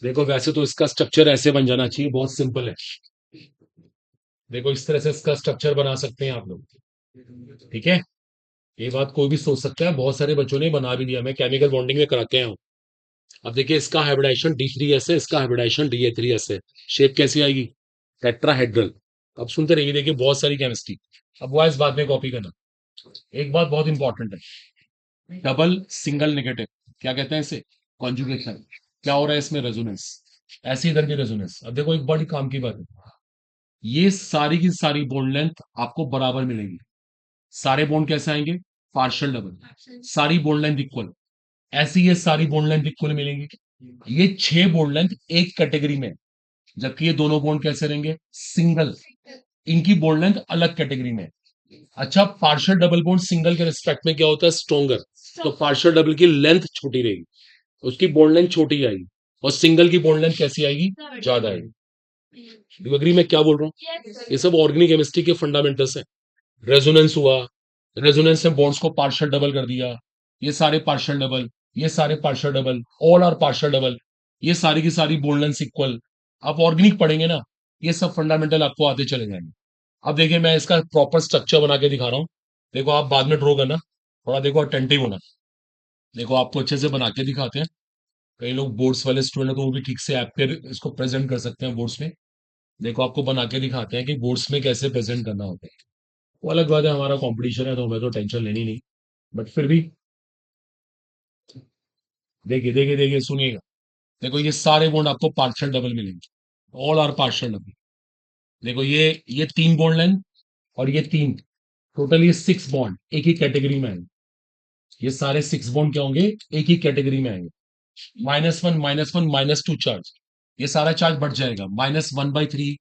देखो वैसे तो इसका स्ट्रक्चर ऐसे बन जाना चाहिए, बहुत सिंपल है। देखो इस तरह से इसका स्ट्रक्चर बना सकते हैं आप लोग। ठीक है, ये बात कोई भी सोच सकता है, बहुत सारे बच्चों ने बना भी दिया, मैं केमिकल बॉन्डिंग में करा के आया हूं। अब देखिए इसका हाइब्रिडाइजेशन D3S है, इसका हाइब्रिडाइजेशन Da3S है। शेप कैसी आएगी, टेट्राहेड्रल। अब सुनते रहिए, देखिए बहुत सारी केमिस्ट्री। अब वो इस बात में कॉपी करना। एक बात बहुत इंपॉर्टेंट है, डबल सिंगल नेगेटिव, क्या कहते हैं इसे, कॉन्जुगेशन। क्या हो रहा है इसमें, रेजोनेंस। ऐसे इधर भी रेजोनेंस। अब देखो एक बड़ी काम की बात है, ये सारी की सारी बॉन्ड लेंथ आपको बराबर मिलेगी। सारे बॉन्ड कैसे आएंगे, पार्शियल डबल, सारी बॉन्ड लेंथ इक्वल। ऐसी ये सारी बॉन्ड लेंथ इक्वल मिलेंगी। ये 6 बॉन्ड लेंथ एक कैटेगरी में, जबकि ये दोनों बॉन्ड कैसे रहेंगे, सिंगल, इनकी बॉन्ड लेंथ अलग कैटेगरी में। अच्छा, पार्शियल डबल बॉन्ड सिंगल के रिस्पेक्ट में क्या होता है, स्ट्रॉन्गर। तो पार्शियल डबल की लेंथ छोटी रहेगी, उसकी बॉन्ड लेंथ छोटी आएगी, और सिंगल की बॉन्ड लेंथ कैसी आएगी, ज्यादा आएगी। डू एग्री मैं क्या बोल रहा हूँ, ये सब ऑर्गेनिक केमिस्ट्री के फंडामेंटल्स हैं। रेजोनेंस हुआ, रेजोनेंस ने बॉन्ड्स को पार्शियल डबल कर दिया, ये सारे पार्शियल डबल, ये सारे partial double, all are partial double, ये सारी की सारी बॉन्ड लेंथ इक्वल। आप ऑर्गेनिक पढ़ेंगे ना, ये सब फंडामेंटल आपको आते चले जाएंगे। अब देखिए मैं इसका प्रॉपर स्ट्रक्चर बना के दिखा रहा हूँ। देखो आप बाद में ड्रॉ करना, थोड़ा देखो अटेंटिव होना। देखो आपको अच्छे से बना के दिखाते हैं। कई लोग बोर्ड्स वाले स्टूडेंट तो वो भी ठीक से ऐप पे इसको प्रेजेंट कर सकते हैं बोर्ड्स में। देखो आपको बना के दिखाते हैं कि बोर्ड्स में कैसे प्रेजेंट करना होता है। वो अलग बात है, हमारा कंपटीशन है तो हमें तो टेंशन लेनी नहीं, बट फिर भी देखिए देखिए देखिए सुनिएगा। देखो ये सारे बॉन्ड आपको पार्शियल डबल मिलेंगे, ऑल आर पार्शियल डबल। देखो ये 3 बॉन्ड लेंथ और ये 3, टोटल ये 6 बॉन्ड एक ही कैटेगरी में आएंगे। ये सारे 6 बॉन्ड क्या होंगे, एक ही कैटेगरी में आएंगे। -1 -2 चार्ज, ये सारा चार्ज बढ़ जाएगा, -1/3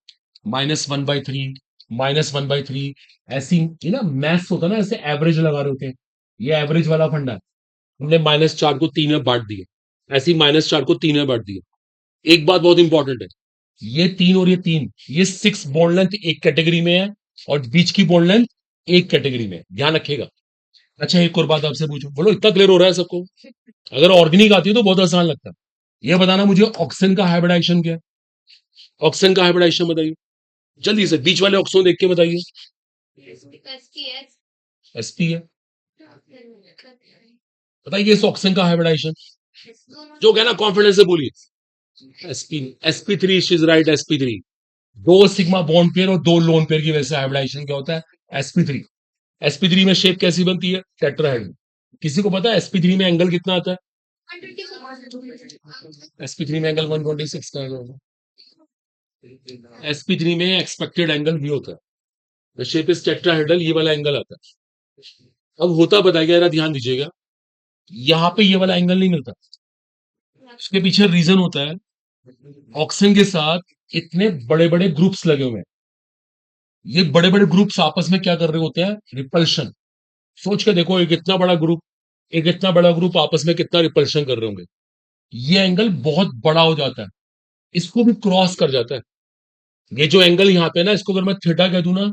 -1/3 -1/3, ऐसी ये ना मैथ्स होता है ना, ऐसे एवरेज लगा रहे होते हैं, ये एवरेज वाला फंडा है। हमने -4 को 3 में बांट दिया, ऐसे ही -4 को 3 में बांट दिया। एक बात बहुत इंपॉर्टेंट है, ये 3 और ये 3, ये 6 बॉन्ड लेंथ एक कैटेगरी में है और बीच की बॉन्ड लेंथ एक कैटेगरी में है, ध्यान रखिएगा। अच्छा, एक और बात आपसे पूछूं, बोलो इतना क्लियर हो रहा है सबको? अगर ऑर्गेनिक आती है तो बहुत आसान लगता है। ये बताना मुझे, ऑक्सीजन का हाइब्रिडाइजेशन क्या है? ऑक्सीजन का हाइब्रिडाइजेशन बताइए जल्दी से, बीच वाले ऑक्सीजन देख के बताइए। एसपी है, बताइए इस ऑक्सीजन का हाइब्रिडाइजेशन जो कहना कॉन्फिडेंस से बोलिए। sp3 इज राइट, sp3 दो सिग्मा बॉन्ड पेयर और दो लोन पेयर की वजह से हाइब्रिडाइजेशन क्या होता है? sp3 में शेप कैसी बनती है? टेट्राहेड्रल। किसी को पता है sp3 में एंगल कितना आता है? sp3 में एंगल 126 का होगा। sp3 में एक्सपेक्टेड एंगल भी होता है, द शेप इज टेट्राहेड्रल, ये वाला एंगल आता है। अब होता बताइए, जरा ध्यान दीजिएगा, यहाँ पे ये वाला एंगल नहीं मिलता, इसके पीछे रीजन होता है, ऑक्सीजन के साथ इतने बड़े बड़े ग्रुप्स लगे हुए हैं, ये बड़े बड़े ग्रुप्स आपस में क्या कर रहे होते हैं? रिपल्शन। सोच के देखो, एक इतना बड़ा ग्रुप, एक इतना बड़ा ग्रुप आपस में कितना रिपल्शन कर रहे होंगे, ये एंगल बहुत बड़ा हो जाता है, इसको भी क्रॉस कर जाता है। ये जो एंगल यहाँ पे ना, इसको अगर मैं थीटा कह दूं ना,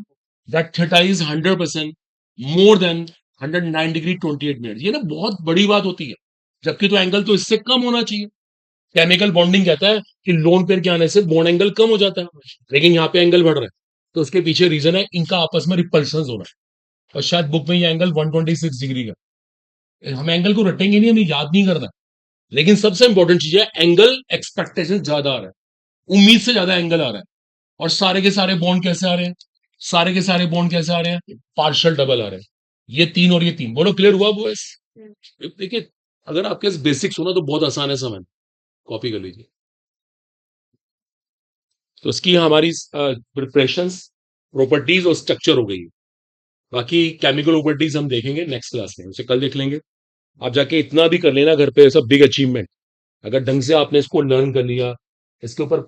that theta is 100% more than 109 degree 28 minute, ये ना बहुत बड़ी बात होती है, जबकि तो एंगल तो इससे कम होना चाहिए। केमिकल बॉन्डिंग कहता है कि लोन पेयर के आने से बॉन्ड एंगल कम हो जाता है, लेकिन यहाँ पे एंगल बढ़ रहा है, तो उसके पीछे रीजन है इनका आपस में रिपल्शन हो रहा है। और शायद बुक में ये एंगल 126 डिग्री का, हम एंगल को रटेंगे नहीं, हमें याद नहीं करना, लेकिन सबसे इंपॉर्टेंट चीज है एंगल एक्सपेक्टेशन ज्यादा आ रहा है, उम्मीद से ज्यादा एंगल आ रहा है। और सारे के सारे बॉन्ड कैसे आ रहे हैं? सारे के सारे बॉन्ड कैसे आ रहे हैं? पार्शियल डबल आ रहे हैं, ये 3 और ये 3। बोलो क्लियर हुआ बॉयस? देखिए, अगर आपके बेसिक्स हो ना तो बहुत आसान है समझ, कॉपी कर लीजिए। तो इसकी हमारी प्रिपरेशंस, प्रॉपर्टीज और स्ट्रक्चर हो गई है। बाकी केमिकल प्रॉपर्टीज हम देखेंगे नेक्स्ट क्लास में, उसे कल देख लेंगे। आप जाके इतना भी कर लेना घर पे, ऐसा बिग अचीवमेंट, अगर ढंग से आपने इसको लर्न कर लिया, इसके ऊपर